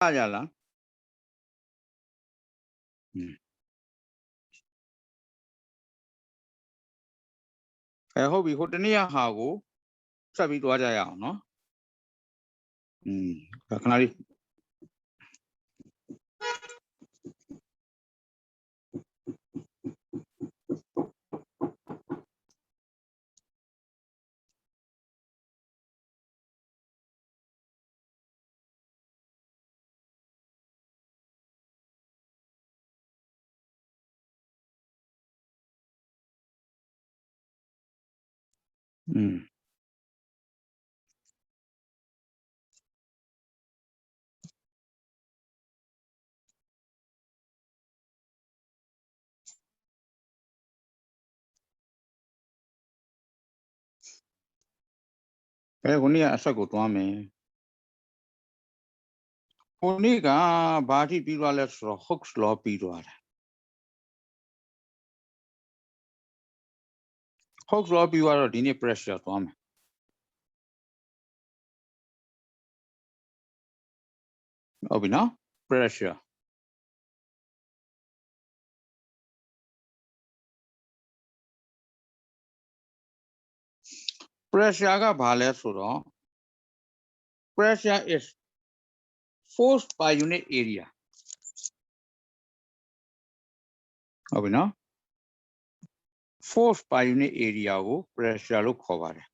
ကြလားဟုတ်ပြီဟိုတနေ့ဟာကိုဆက်ပြီးသွားကြရအောင်နော်ခဏလေးခုနေ့ကအဆက်ကိုတွားမယ်ခုနေ့ကဘာတိပြီးသွားလဲဆိုတော့ Hooke's law ပြီးသွားတယ် Hooke's law ပြီးသွားတော့ဒီနေ့ pressure တွားမယ်ဟုတ်ပြီနော် pressure pressure ကဘာလဲဆိုတော့ pressure is force per unit area ဟုတ်ပြီနော် force per unit area ကို pressure လို့ခေါ်ပါတယ်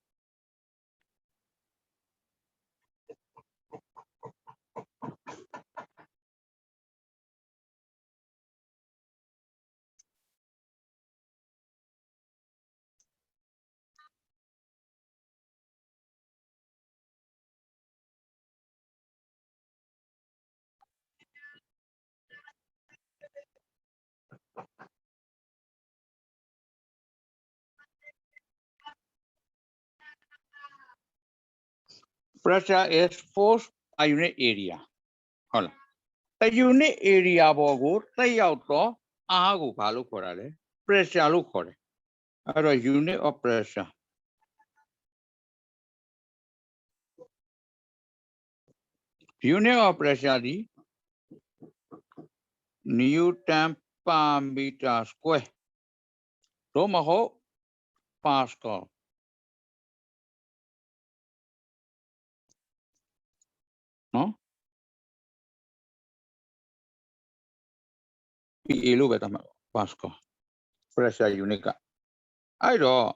pressure is force per unit area ဟုတ်လား unit area ပေါ်ကိုတက်ရောက်တော့အားကိုဘာလို့ခေါ်တာလဲ pressure လို့ခေါ်တယ်အဲ့တော့ unit of pressure unit of pressure ဒီ Newton per meter square တော့မဟုတ် Pascal နော် PA လို့ပဲသတ်မှတ် Pascal pressure unit ကအဲ့တော့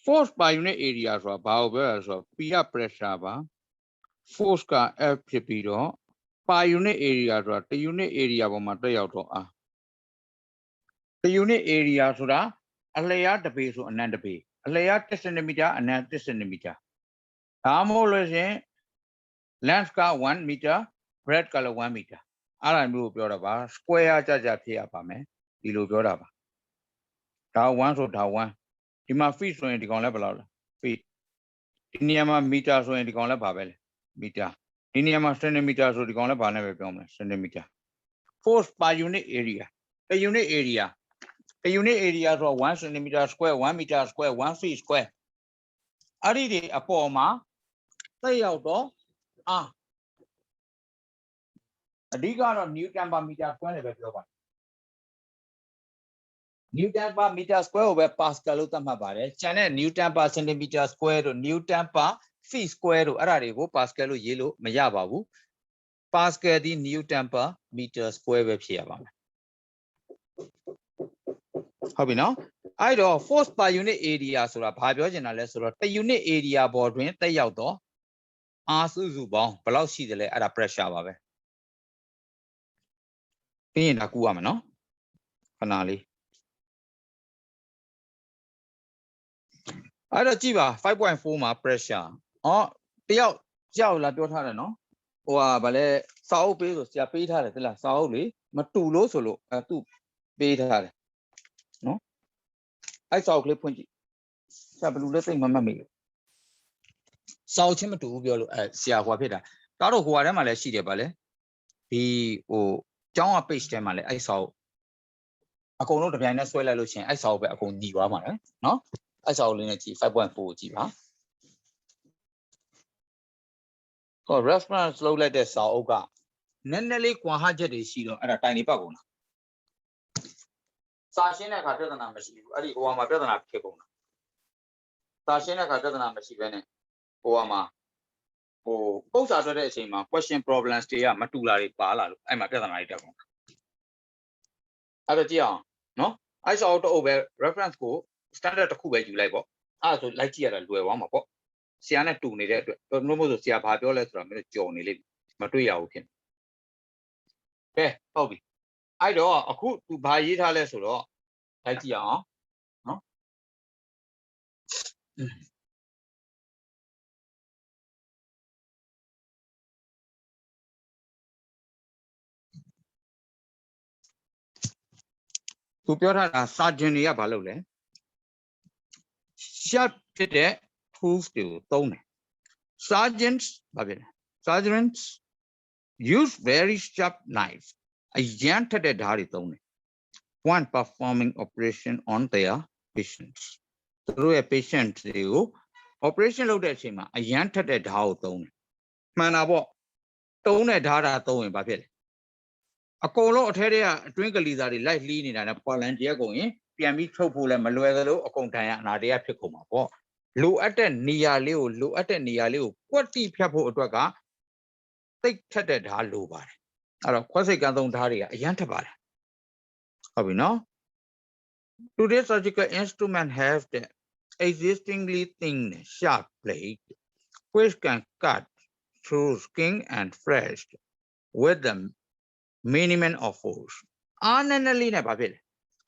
force per unit area ဆိုတာဘာကိုပြောလဲဆိုတော့ P က pressure ပါ force က F ဖြစ်ပြီးတော့ per unit area ဆိုတာတ unit area ပေါ်မှာတက်ရောက်တော့အားတ unit area ဆိုတာအလျားတစ်ပေဆိုအနံတစ်ပေအလျား1 cm အနံ1 cm ဒါမှမဟုတ်လို့ရှင် length က1 meter breadth ကလည်း1 meter အဲ့ဒါမျိုးကိုပြောတာပါ square ကြဖြစ်ရပါမယ်ဒီလိုပြောတာပါဒါ1ဆိုဒါ1ဒီမှာ feet ဆိုရင်ဒီကောင်လည်းဘယ်လောက်လဲ feet ဒီနေရာမှာ meter ဆိုရင်ဒီကောင်လည်းဘာပဲလဲ meter ဒီနေရာမှာ centimeter ဆိုဒီကောင်လည်းဘာနဲ့ပဲပြောမလဲ centimeter force per unit area တ unit area တ unit area ဆိုတော့1 centimeter square 1 meter square 1 feet square အဲ့ဒီတွေအပေါ်မှာတက်ရောက်တော့အားအဓိကတော့ Newton per meter square နဲ့ပဲပြောပါတယ် Newton per meter square ကိုပဲ Pascal လို့သတ်မှတ်ပါတယ်ကျန်တဲ့ Newton per centimeter square တို့ Newton per feet square တို့အဲ့ဒါတွေကို Pascal လို့ရေးလို့မရပါဘူး Pascal ဒီ Newton per meter square ပဲဖြစ်ရပါမယ်ဟုတ်ပြီနော်အဲ့တော့ force per unit area ဆိုတာဘာပြောချင်တာလဲဆိုတော့တ unit area ပေါ်တွင်တက်ရောက်တော့အားစုစုပေါင်းဘယ်လောက်ရှိတယ်လဲအဲ့ဒါ pressure ပါပဲပြီးရင်ဒါကူရမယ်နော်ခဏလေးအဲ့တော့ကြည့်ပါ 5.4 မှာ pressure တယောက်ကြောက်လာပြောထားတယ်နော်ဟိုဟာဗာလဲစာအုပ်ပေးဆိုဆရာပေးထားတယ်သလားစာအုပ်လေမတူလို့ဆိုလို့သူပေးထားတယ်နော်အဲ့စာအုပ်ကလေးဖွင့်ကြည့်ဆရာဘယ်လိုလဲသိမမှတ်မိလို့စာအုပ်ချင်းမတူဘူးပြောလို့ဆရာဟိုဖြစ်တာတောက်တော့ဟိုဟာထဲမှာလည်းရှိတယ်ဗာလဲဒီဟိုကျောင်းက page ထဲမှာလည်းအဲ့စာအုပ်အကုန်လုံးတစ်ပြိုင်နဲ့ဆွဲလိုက်လို့ရှင်အဲ့စာအုပ်ပဲအကုန်ညီသွားမှာနော်အဲ့စာအုပ်လေးနဲ့ကြည့် 5.4 ကိုကြည့်ပါreference လုပ်လိုက်တဲ့စာအုပ်က Nenele Quahajet is she at a tiny pagona. Sashina Katana Machine, Adi Oama Pedana Kepona. Sashina Katana Machine, Oama. Oh, both are the same question problems. They are Matulari Pala. I'm a Pedana. Other Gia, no? I saw over reference go standard Kuba you like. I so like here and do a warm up. Siana 2 needed, but no more to see a Pabiola from Johnny Matuya. Okay, Hobby. I do a cool to buy it a less or like ya, no? To pure a sergeant ya balole. Sharp today proves to tone. Sergeants use very sharp knives. A yanted at Haritone. One performing operation on their patients. Through a patient, you operation loaded him. A yanted at Hautone. Manabo tone at Hara tone, Babel. A colo area twinkle is a light leaning and a polandia going. Piami Tropul and Maluelo, a contaya and Adia Picoma. Lu at a Nia Liu, Lu at a Nia Liu, what deep Piapo Utwaga? Take tatted Halubar. Out of Quasigadon Daria, Yantabar. How we know? Today's surgical instrument have the existingly thin, sharp blade, which can cut through skin and flesh with the minimum of force. Ananali ne babel,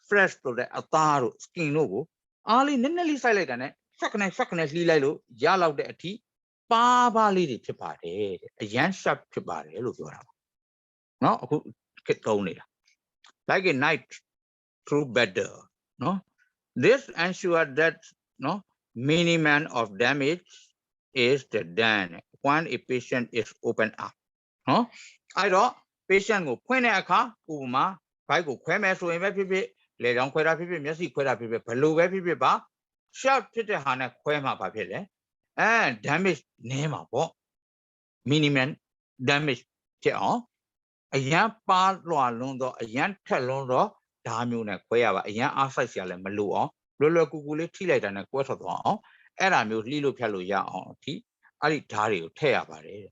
flesh to the ataru skin logo, ali ninali silent and sakne lilo, yellow the tea, baba lady tipare, a yan sharp tipare, look around. No, who get only like a night through better. No, this ensures that no minimum of damage is done when a patient is opened up. No, I don't patient will point at a car, Uma, Pago Quemes, or maybe lay down quite a people, Messi quite a people, Pelu, every bar, sharp to the Hana Quema Papille, and damage name of what minimum damage. A young part londo, a young telondo, Damuna Queva, a young Asasial and Maluo, Lolo Guguli Tillet and a quarter of Eramu Lilo Peluya on tea, Alitario Teabare.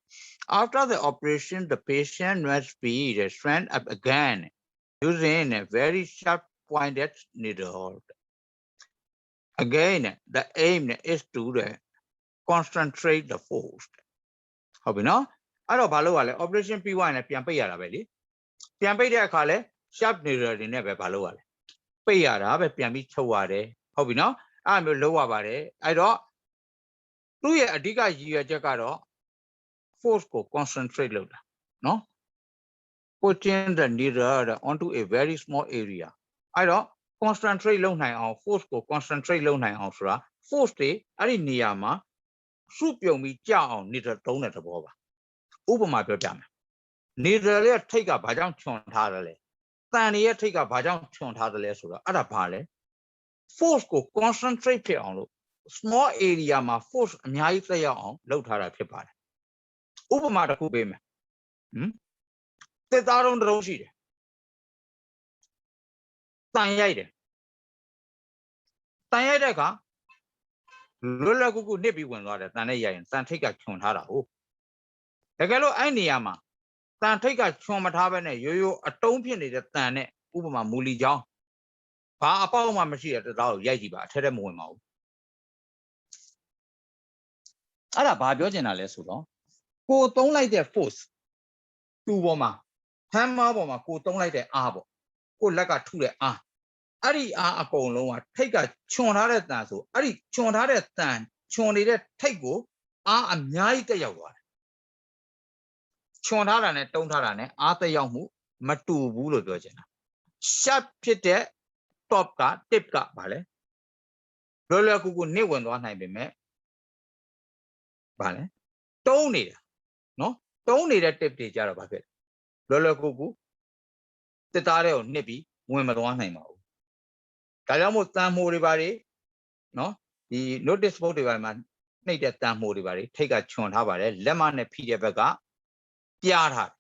After the operation, the patient must be restrained up again using a very sharp pointed needle. Again, the aim is to concentrate the force. How we know? I don't follow operation P1 and Piampaya Valley. Piampaya Kale, sharp needle in never follow. Payara, Piami Choware. How we know? I'm a lower bare. I don't do a diga year jacaro. Force ko concentrate load. No? Putting the needle onto a very small area. I don't concentrate low nine on force ko concentrate low nine on force day, Ari Niyama, soup yo me jaw needle tone at the boba. Over my bedam. Neither take up Bajam Chon Tadale. Tanya take up Bajam Chon Tadale Sura, other pale. Force ko concentrate on small area ma force Nyai player on low Tara Pipar. Over my Kubim. The Daron Roshi. Tanyade. Tanyadeka. Lula Gugu Nibi when rather than a and Santika Chon Hara. The gallo Anyama. Santika Chomatavane, you a tompion is a tane, Ubama Muli John. Pa upon my machine at the Dao Yajiba, Tedemo. Ada Babiojana Lesudo. Go don't like their force. Two woman. Hammer woman go don't like their arbor. Go like a two ah. Ari a Apollo, take a chonada danzo. Ari chonada tan, chonida take go. Ah, a night yawa. Chonada and don't harane, Ata Yamu, Matu Bulu Virgin. Sharp pit top car, tip car, vale. Lola Kuku knew when one time be met. Vale. Don't need it. No, don't need a tip teacher of it. Lola Kuku, the Tare Nippy, women one name. Kalamu Tamuribari, no, the notice motive man, make that Tamuribari, take a chon habare, lemon a pedia baga, Piara.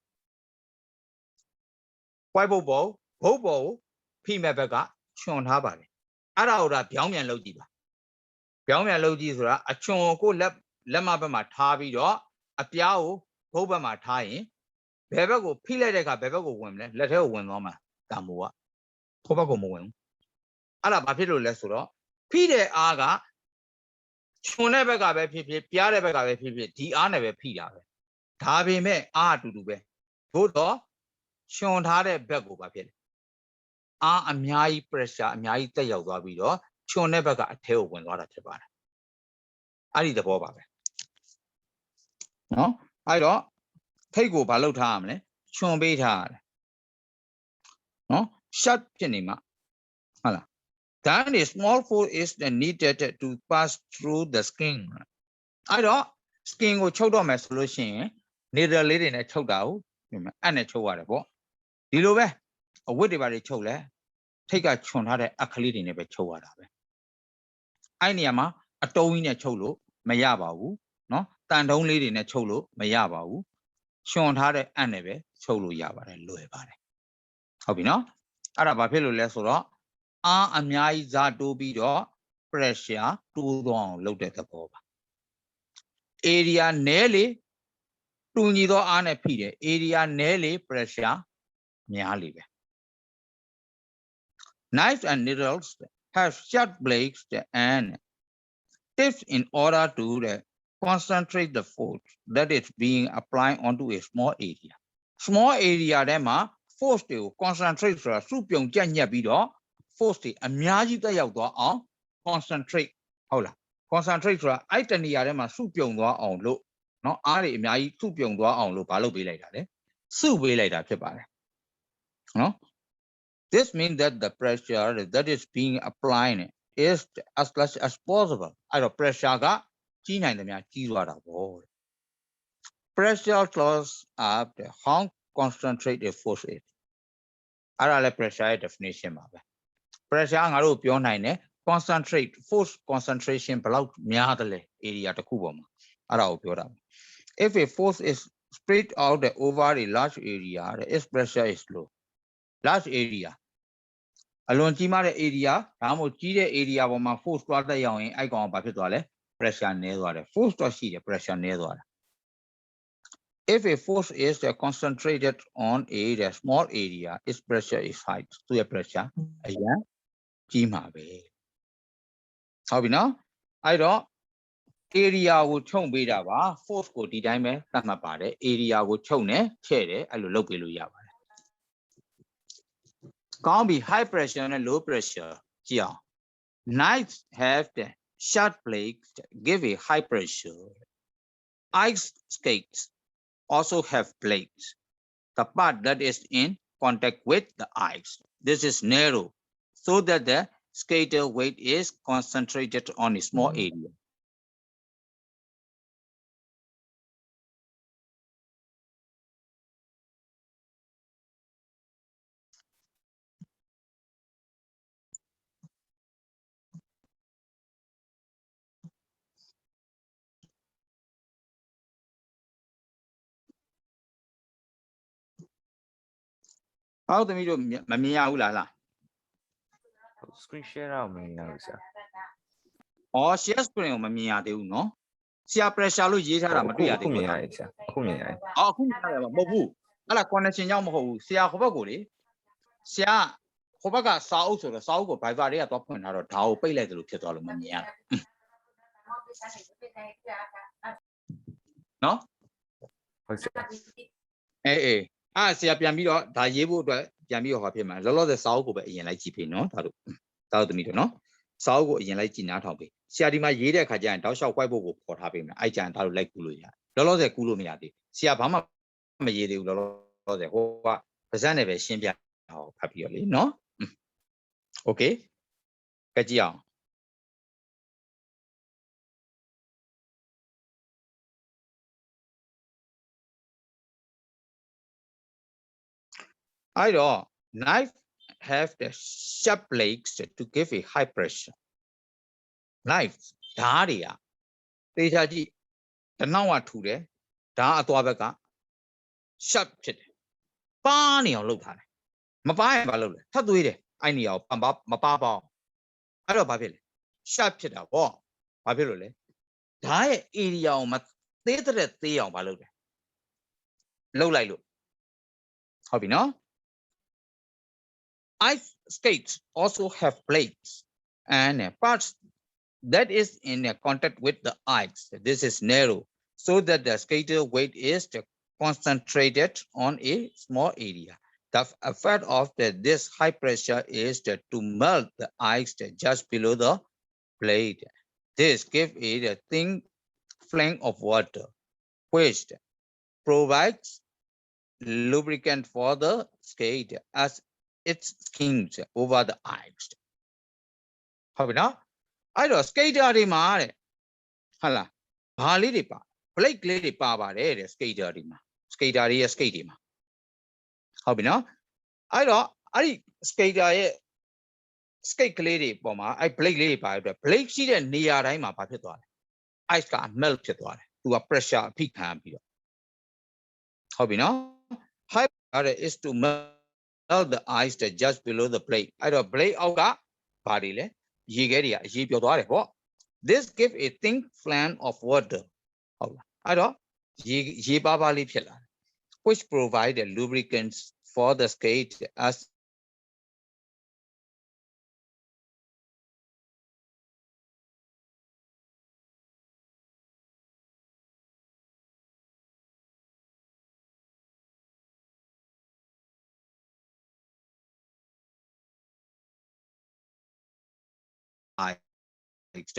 white bobo, female bega, chon habari. Ara Pyongyang logiba. Pyongyang logisra, a chon go lemabama tabi, a piao, hobama tai, bebago, pileca, bebago women, let her win Roma, Damua, Tobago moon. Ara Bapilo lesuro, Pide aga, chonebega bepi, piarabega bepi, the anave pia. Tabi me a to do be. Bodo, chon hade bego bapil. A miai pressure, miai tayo, chonebega a tail when what at the bar. I need the boba. No, I don't take go balo time, chon bait hard. No, shut cinema. Then a small food is needed to pass through the skin. I don't skin or choke on my solution, neither lady in a choke out, and a choke water. Dilobe, a witty by the chole, take a chon had a clean in a choke. I neama, a toe in a cholo, mayaba, no, stand only in a cholo, mayaba, Sean had a aneve, cholo yaba, and loebare. Hobino, Arabapelo lesoro, a miai zato bido, pressure, two long loaded the boba. Area nearly, two nido anapide, area nearly pressure, mialive. Knives and needles have sharp blades and tips in order to concentrate the force that is being applied onto a small area. Small area dema force to concentrate for a supyong janya bido, force a miaji da concentrate. Hola. Concentrate for itania dema supyong on low. No, ari miai supyong on low palo be like that. Su be like that. No? This means that the pressure that is being applied is as much as possible. I don't pressure ga pressure close up the how concentrated force is. Ara pressure definition pressure ngaro pyo naine concentrate force concentration below myadale area to kubama. Ara pyo. If a force is spread out over a large area, its pressure is low. Large area. Alone Chima area, Ramo Chile area where force to the young icon by pressure near force to see the pressure near. If a force is concentrated on a small area, its pressure is high. To a pressure, again, Chima be. How we know? I don't area would chong be force go the dime, area would chone, chere, I look below yaba. Can be high pressure and low pressure. Yeah. Knives have the sharp blades give a high pressure. Ice skates also have blades. The part that is in contact with the ice. This is narrow, so that the skater weight is concentrated on a small area. How do we do Mamia? Screen share out, man. Or share screen of Mamia, no? See a pressure, you have a material. Oh, Mobu. Ala connection Yamaho, see a Hobaguri. See a Hobaga South or the South by Varia top and our Tao pay like the Lucatomania. No? Eh, see a Piamio, Dayebu, Piamio Hopima, the Lord the South over in like GP, no? Tao to me, no? South in like Ginatobi. Siadima Yeda Kajan, thou shalt quite book for having I can't like Guluya. The Lord the Gulumiati. See a Pama Yedu, the Lord the Hoa, the Zanebe Shimpia, happily, no? Okay. Kajia. I don't knife have the sharp blades to give a high pressure. Knives, Daria. They are the Nawa to the Da Atuabaga sharp chit. Barney or look at it. မပါရင်ဘာလုပ်လဲထပ်သွေးတယ်အဲ့နေရာကိုမပါပါအောင်အဲ့တော့ဘာဖြစ်လဲ sharp ဖြစ်တာပေါ့ဘာဖြစ်လို့လဲဓာတ်ရဲ့ area ကိုမသေးတဲ့သေးအောင်ဘာလုပ်လဲလှုပ်လိုက်လို့ဟုတ်ပြီနော် ice skates also have plates and parts that is in contact with the ice. This is narrow, so that the skater weight is concentrated on a small area. The effect of this high pressure is to melt the ice just below the blade. This gives it a thin film of water, which provides lubricant for the skate as it skims over the ice. ဟုတ်ပြီနော်အဲ့တော့ skater တွေမှာတဲ့ဟုတ်လားဘာလေးတွေပါ blade လေးတွေပါပါတယ်တဲ့ skater တွေမှာ skater တွေရဲ့ skate တွေမှာဟုတ်ပြီနော်အဲ့တော့အဲ့ဒီ skater ရဲ့ skate ကလေးတွေပေါ်မှာအဲ့ blade လေးတွေပါတဲ့ blade ရှိတဲ့နေရာတိုင်းမှာဘာဖြစ်သွားလဲ ice က melt ဖြစ်သွားတယ်သူက pressure အဖိခံပြီးတော့ဟုတ်ပြီနော် high pressure is to melt the ice just below the blade အဲ့တော့ blade အောက်ကဘာတွေလဲရေခဲတွေကအရေးပြောသွားတယ်ပေါ့ this give a thin film of water ဟုတ်လားအဲ့တော့ရေပါးပါးလေးဖြစ်လာတယ် which provide the lubricants for the skate as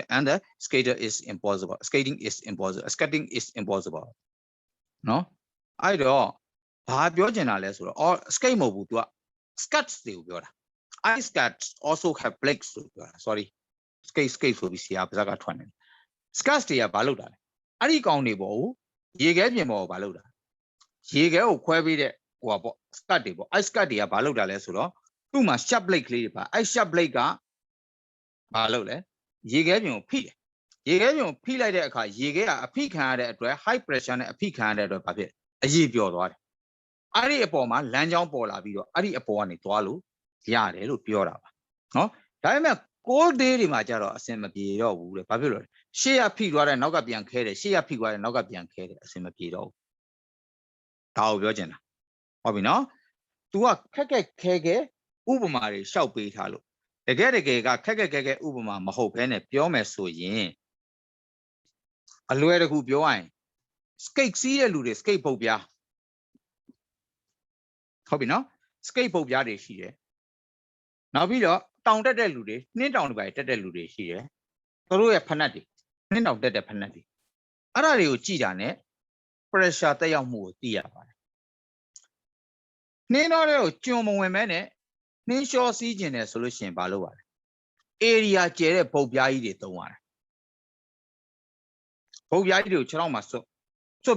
and the skater is impossible skating is impossible နော်အဲ့တော့ဘာပြောချင်တာလဲဆိုတော့ skate မဟုတ်ဘူး तू က skats တွေကိုပြောတာ ice skats also have blades လို့ပြောတာ sorry skate ဆိုပြီးဆရာပါဇက်ကထွက်နေတယ် skats တွေကဘာလုပ်တာလဲအဲ့ဒီကောင်တွေပေါ့ရေခဲပြင်ပေါ်ကိုဘာလုပ်တာရေခဲကိုခွဲပြီးတဲ့ဟိုပါပေါ့ skat တွေပေါ့ ice skat တွေကဘာလုပ်တာလဲဆိုတော့သူ့မှာ sharp blade ကလေးတွေပါအဲ့ sharp blade ကဘာလုပ်လဲရေခဲပြင်ကိုဖိတယ်ရေခဲပြင်ကိုဖိလိုက်တဲ့အခါရေခဲကအဖိခံရတဲ့အတွက် high pressure နဲ့အဖိခံရတဲ့အတွက်ဘာဖြစ်အရေပြောသွားတယ်အဲ့ဒီအပေါ်မှာလမ်းကြောင်းပေါ်လာပြီးတော့အဲ့ဒီအပေါ်ကနေသွားလို့ရတယ်လို့ပြောတာပါနော်ဒါပေမဲ့ cold day တွေမှာကျတော့အဆင်မပြေတော့ဘူးတဲ့ဘာဖြစ်လို့လဲရှေ့ကဖိသွားတဲ့နောက်ကပြန်ခဲတယ်ရှေ့ကဖိသွားတဲ့နောက်ကပြန်ခဲတယ်အဆင်မပြေတော့ဘူးဒါကိုပြောချင်တာဟုတ်ပြီနော် तू ကခက်ခဲဥပမာတွေရှောက်ပေးထားလို့တကယ်ကခက်ခဲဥပမာမဟုတ်ဘဲနဲ့ပြောမယ်ဆိုရင်အလွယ်တကူပြောရရင် skate စီးတဲ့လူတွေ skate ပုတ်ပြားဟုတ်ပြီနော် skate ပုတ်ပြားတွေရှိတယ်နောက်ပြီးတော့တောင်တက်တဲ့လူတွေနှင်းတောင်တွေပါတက်တဲ့လူတွေရှိတယ်သူတို့ရဲ့ဖနက်တွေနှင်းတောင်တက်တဲ့ဖနက်တွေအဲ့ဒါတွေကိုကြည့်တာနဲ့ pressure တက်ရောက်မှုကိုသိရပါတယ်နှင်းတော့တဲ့ကိုကျွံမဝင်မဲနဲ့နှင်းလျှောစီးကျင်တယ်ဆိုလို့ရှိရင်ဘာလုပ်ရလဲ area ကျဲတဲ့ပုတ်ပြားကြီးတွေသုံးရတယ်ပုတ်ပြားကြီးတွေကိုခြေထောက်မှာစွတ်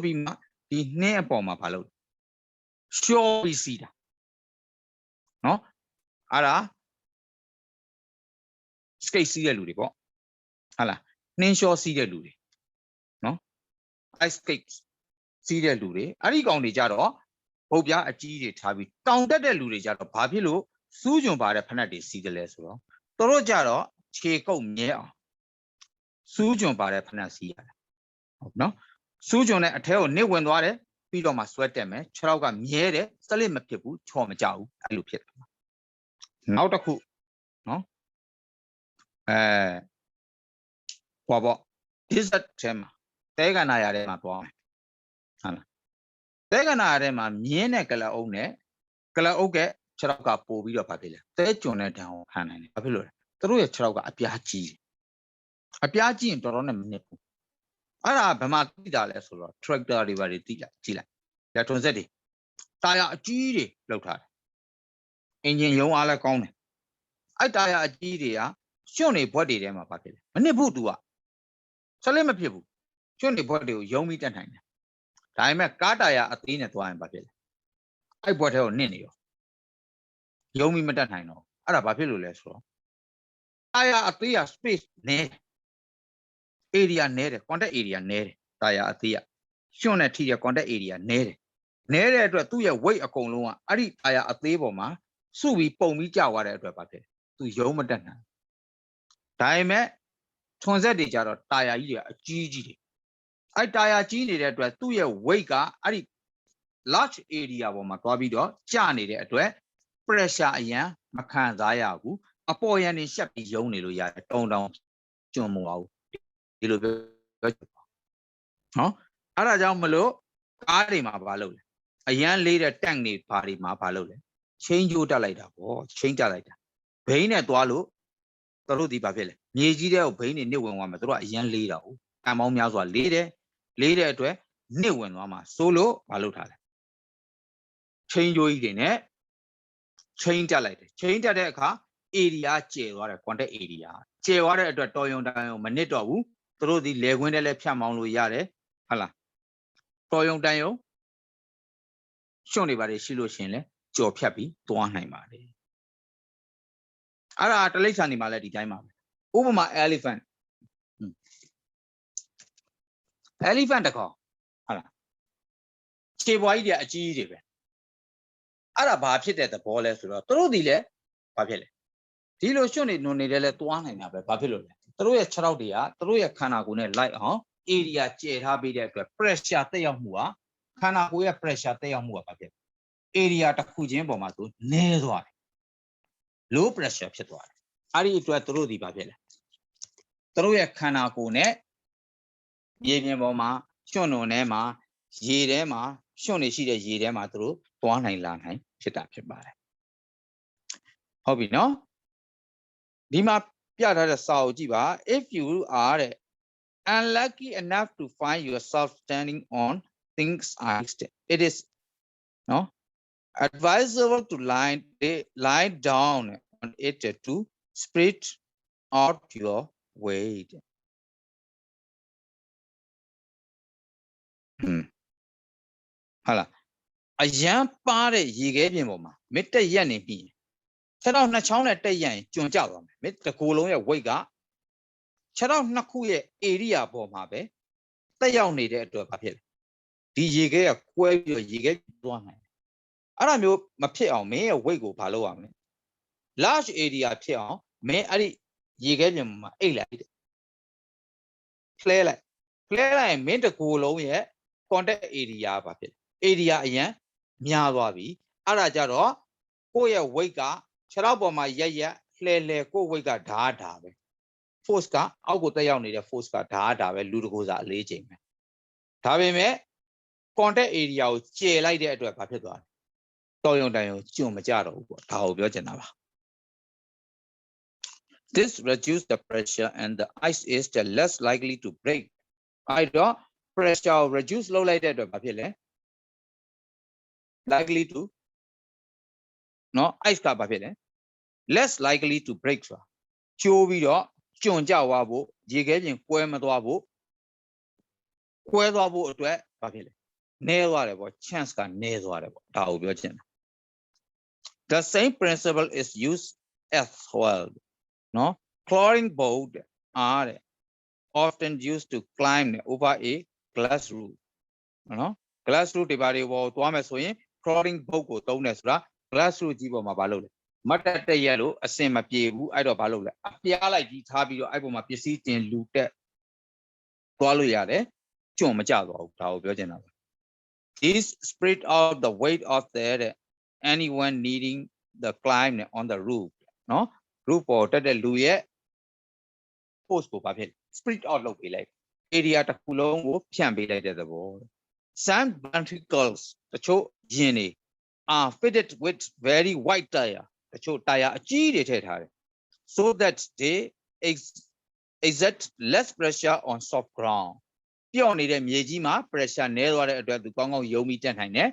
ပြီးမှဒီနှင်းအပေါ်မှာဘာလုပ်လျှောပြီးစီးတာနော်အဲ့ဒါ skate စီးတဲ့လူတွေပေါ့ဟုတ်လားနှင်းလျှောစီးတဲ့လူတွေနော် ice skate စီးတဲ့လူတွေအဲ့ဒီကောင်တွေကြတော့ပုတ်ပြားအကြီးတွေထားပြီးတောင်တက်တဲ့လူတွေကြတော့ဘာဖြစ်လို့စူးကြွန်ပါတဲ့ဖနက်တွေစီးတယ်လဲဆိုတော့တို့ကြတော့ခြေကုပ်မြဲအောင်စူးကြွန်ပါတဲ့ဖနက်စီးရတယ်ဟုတ်နော်စူးကြွန်တဲ့အထဲကိုနစ်ဝင်သွားတယ်ပြီးတော့မှဆွဲတက်မယ်ခြေထောက်ကမြဲတယ်စလစ်မဖြစ်ဘူးချော်မကြဘူးအဲ့လိုဖြစ်တယ်နောက်တစ်ခုနော်ဟောပေါ့ desert ထဲမှာတဲကနာရထဲမှာသွားမယ်ဟုတ်လားတဲကနာရထဲမှာမြင်းတဲ့ကလအုပ်နဲ့ကလအုပ်ကခြေထောက်ကပို့ပြီးတော့ဘာဖြစ်လဲတဲကြွန်တဲ့တံကိုခံနိုင်တယ်ဘာဖြစ်လို့လဲသူတို့ရဲ့ခြေထောက်ကအပြားကြီးတယ်အပြားကြီးရင်တော်တော်နဲ့မနစ်ဘူးအဲ့ဒါဘယ်မှာသိတာလဲဆိုတော့ tractor တွေဘာတွေသိလိုက်ကြည့်လိုက်လက်ထွန်စက်တွေတာယာအကြီးတွေလောက်ထားတယ်အင်ဂျင်ရုံးအားလည်းကောင်းတယ်အဲ့တာယာအကြီးတွေကကျွန့်နေဘွက်တွေထဲမှာဘာဖြစ်လဲမနစ်ဘူးသူကဆက်လက်မဖြစ်ဘူးကျွန့်နေဘွက်တွေကိုယုံပြီးတက်နိုင်တယ်ဒါပေမဲ့ကားတာယာအသေးနဲ့သွားရင်ဘာဖြစ်လဲအဲ့ဘွက်ထဲကိုနစ်နေရောယုံပြီးမတက်နိုင်တော့အဲ့ဒါဘာဖြစ်လို့လဲဆိုတော့တာယာအသေးက space နည်း area နည်းတယ် contact area နည်းတယ်တာယာအသေးကကျွန့်နဲ့ထိတဲ့ contact area နည်းတယ်နည်းတဲ့အတွက်သူ့ရဲ့ weight အကုန်လုံးကအဲ့ဒီတာယာအသေးပေါ်မှာ စုပြီးပုံပြီးကြောက်ရတဲ့အတွက်ပါဖြစ်သူရုံးမတက်နိုင်ဒါပေမဲ့ထွန်ဆက်တွေကြတော့တာယာကြီးတွေအကြီးကြီးတွေအဲ့တာယာကြီးနေတဲ့အတွက်သူ့ရဲ့ weight ကအဲ့ဒီ large area ပေါ်မှာတွားပြီးတော့ကျနေတဲ့အတွက် pressure အရင်မခံစားရဘူးအပေါ်ရန်နေရှက်ပြီးရုံးနေလို့ရတယ်တောင်းကျွံမအောင်ဒီလိုပြောနော်အဲ့ဒါကြောင့်မလို့ကားတွေမှာဘာလုပ်လဲအရန်လေးတဲ့ tank တွေဘာတွေမှာဘာလုပ်လဲချင်းကျိုးတက်လိုက်တာပေါ့ချင်းတက်လိုက်တာဘိန်းနဲ့သွားလို့တို့ဒီဘာဖြစ်လဲမြေကြီးတဲ့ကိုဘိန်းတွေနစ်ဝင်သွားမှာတို့ကအရန်လေးတာဟုတ်ကံပေါင်းများစွာလေးတဲ့အတွက်နစ်ဝင်သွားမှာစိုးလို့ဘာလုပ်ထားလဲချင်းကျိုးကြီးတွေနဲ့ချင်းတက်လိုက်တယ်ချင်းတက်တဲ့အခါ area ကျယ်သွားတယ် contact area ကျယ်သွားတဲ့အတွက်တော်ရုံတန်ရုံမနစ်တော့ဘူးတို့ဒီလေခွင်းနဲ့လည်းဖြတ်မောင်းလို့ရတယ်ဟုတ်လားတော်ရုံတန်ရုံရှုံနေပါတယ်ရှိလို့ရှင်လဲကြော်ဖြတ်ပြီးသွားနိုင်ပါတယ်အဲ့ဒါတလိ္ဆာနေမှာလဲဒီတိုင်းပါပဲဥပမာ elephant တကောင်ဟုတ်လားခြေပွားကြီးတွေအကြီးကြီးတွေပဲအဲ့ဒါဘာဖြစ်တဲ့သဘောလဲဆိုတော့တို့ဒီလဲဘာဖြစ်လဲဒီလိုရှုံနေနုံနေတယ်လဲသွားနိုင်တာပဲဘာဖြစ်လို့လဲတို့ရဲ့ခြေထောက်တွေကတို့ရဲ့ခန္ဓာကိုယ်နဲ့လိုက်အောင် area ကျယ်ထားပေးတဲ့အတွက် pressure တက်ရောက်မှုဟာခန္ဓာကိုယ်ရဲ့ pressure တက်ရောက်မှုကဘာဖြစ်လဲ area တစ်ခုချင်းပေါ်မှာသူနည်းသွားတယ် low pressure ဖြစ်သွားတယ်အဲ့ဒီအတွက်တို့ဒီဘာဖြစ်လဲတို့ရဲ့ခန္ဓာကိုယ်နဲ့ရေပြင်ပေါ်မှာရွှွန့်နုံထဲမှာရေထဲမှာရွှွန့်နေရှိတဲ့ရေထဲမှာတို့သွားနိုင်လာနိုင်ဖြစ်တာဖြစ်ပါတယ်ဟုတ်ပြီနော်ဒီမှာပြထားတဲ့စာအုပ်ကြည့်ပါ if you are unlucky enough to find yourself standing on things it is no advisable to lie down on it to spread out your weight ဟာလားအရန်ပါတဲ့ရေခဲပြင်ပေါ်မှာမစ်တက်ရက်နေပြီခြေထောက်နှစ်ချောင်းနဲ့တက်ရက်ရင်ကျွံကျသွားမယ်မစ်တစ်ကိုယ်လုံးရဲ့ weight ကခြေထောက်နှစ်ခုရဲ့ area ပေါ်မှာပဲတက်ရောက်နေတဲ့အတွက်ဘာဖြစ်လဲဒီရေခဲကကွဲပြီးတော့ရေခဲသွားနိုင်တယ်အဲ့ဒါမျိုးမဖြစ်အောင်မင်းရဲ့ weight ကိုဘာလုပ်ရမလဲ large area ဖြစ်အောင်မင်းအဲ့ဒီရေခဲပြင်မှာအိတ်လိုက်တယ်လှဲလိုက်ရင်မင်းတစ်ကိုယ်လုံးရဲ့ contact area ဘာဖြစ်လဲ area အရင်များသွားပြီအဲ့ဒါကြတော့ကိုယ့်ရဲ့ weight ကခြေထောက်ပေါ်မှာရက်လှဲကိုယ့် weight ကဓာတ်ပဲ force ကအောက်ကိုတက်ရောက်နေတဲ့ force ကဓာတ်ပဲလူတကိုယ်စားအလေးချိန်ပဲဒါပေမဲ့ contact area ကိုကျယ်လိုက်တဲ့အတွက်ဘာဖြစ်သွားလဲတော်ရုံတန်ရုံကျွံမကြတော့ဘူးပေါ့ဒါကိုပြောချင်တာပါ This reduce the pressure and the ice is less likely to break အဲ့တော့ pressure ကို reduce လုပ်လိုက်တဲ့အတွက်ဘာဖြစ်လဲ likely to နော် ice ကဘာဖြစ်လဲ less likely to break ဆိုတာကျိုးပြီးတော့ကျွံကြသွားဖို့ရေခဲပြင်ကွဲမသွားဖို့ကွဲသွားဖို့အတွက်ဘာဖြစ်လဲနည်းသွားတယ်ပေါ့ chance ကနည်းသွားတယ်ပေါ့ဒါကိုပြောချင်တာ The same principle is used as well နော် crawling boat are often used to climb over a glass roof နော် glass roof တွေဘာတွေပေါ်သွားမယ်ဆိုရင် crawling boat ကိုသုံးတယ်ဆိုတာ glass roof ကြီးပေါ်မှာဘာလုပ်လဲမတ်တက်ရက်လို့အစင်မပြေဘူးအဲ့တော့ဘာလုပ်လဲအပြားလိုက်ကြီးထားပြီးတော့အဲ့ပေါ်မှာပစ္စည်းတင်လူတက်သွားလို့ရတယ်ကျွံမကြသွားဘူးဒါကိုပြောချင်တာပါ This spread out the weight of anyone needing the climb on the roof နော် roof ပေါ်တက်တဲ့လူရဲ့ force ကိုဘာဖြစ် spread out လုပ်ပေးလိုက် area တစ်ခုလုံးကိုဖြန့်ပေးလိုက်တဲ့သဘော Some ventricles တချို့ရင်တွေ are fitted with very wide tire တချို့ tire အကြီးတွေထည့်ထားတယ် so that they exert less pressure on soft ground ပြော့နေတဲ့မြေကြီးမှာ pressure နည်းသွားတဲ့အတွက်သူကောင်းကောင်းယုံပြီးတက်နိုင်တယ်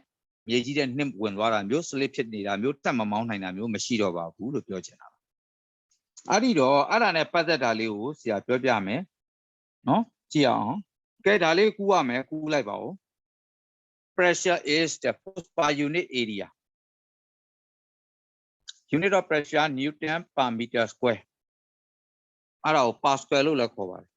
မြေကြီးတဲ့နှစ်ဝင်သွားတာမျိုး slip ဖြစ်နေတာမျိုးတက်မမောင်းနိုင်တာမျိုးမရှိတော့ပါဘူးလို့ပြောချင်တာပါအဲ့ဒီတော့အဲ့ဒါနဲ့ပတ်သက်တာလေးကိုဆရာပြောပြမယ်နော်ကြည့်အောင်ကဲဒါလေးကူးရမယ်ကူးလိုက်ပါဦး pressure is the force per unit area unit of pressure Newton per meter square အဲ့ဒါကို Pascal လို့လည်းခေါ်ပါတယ်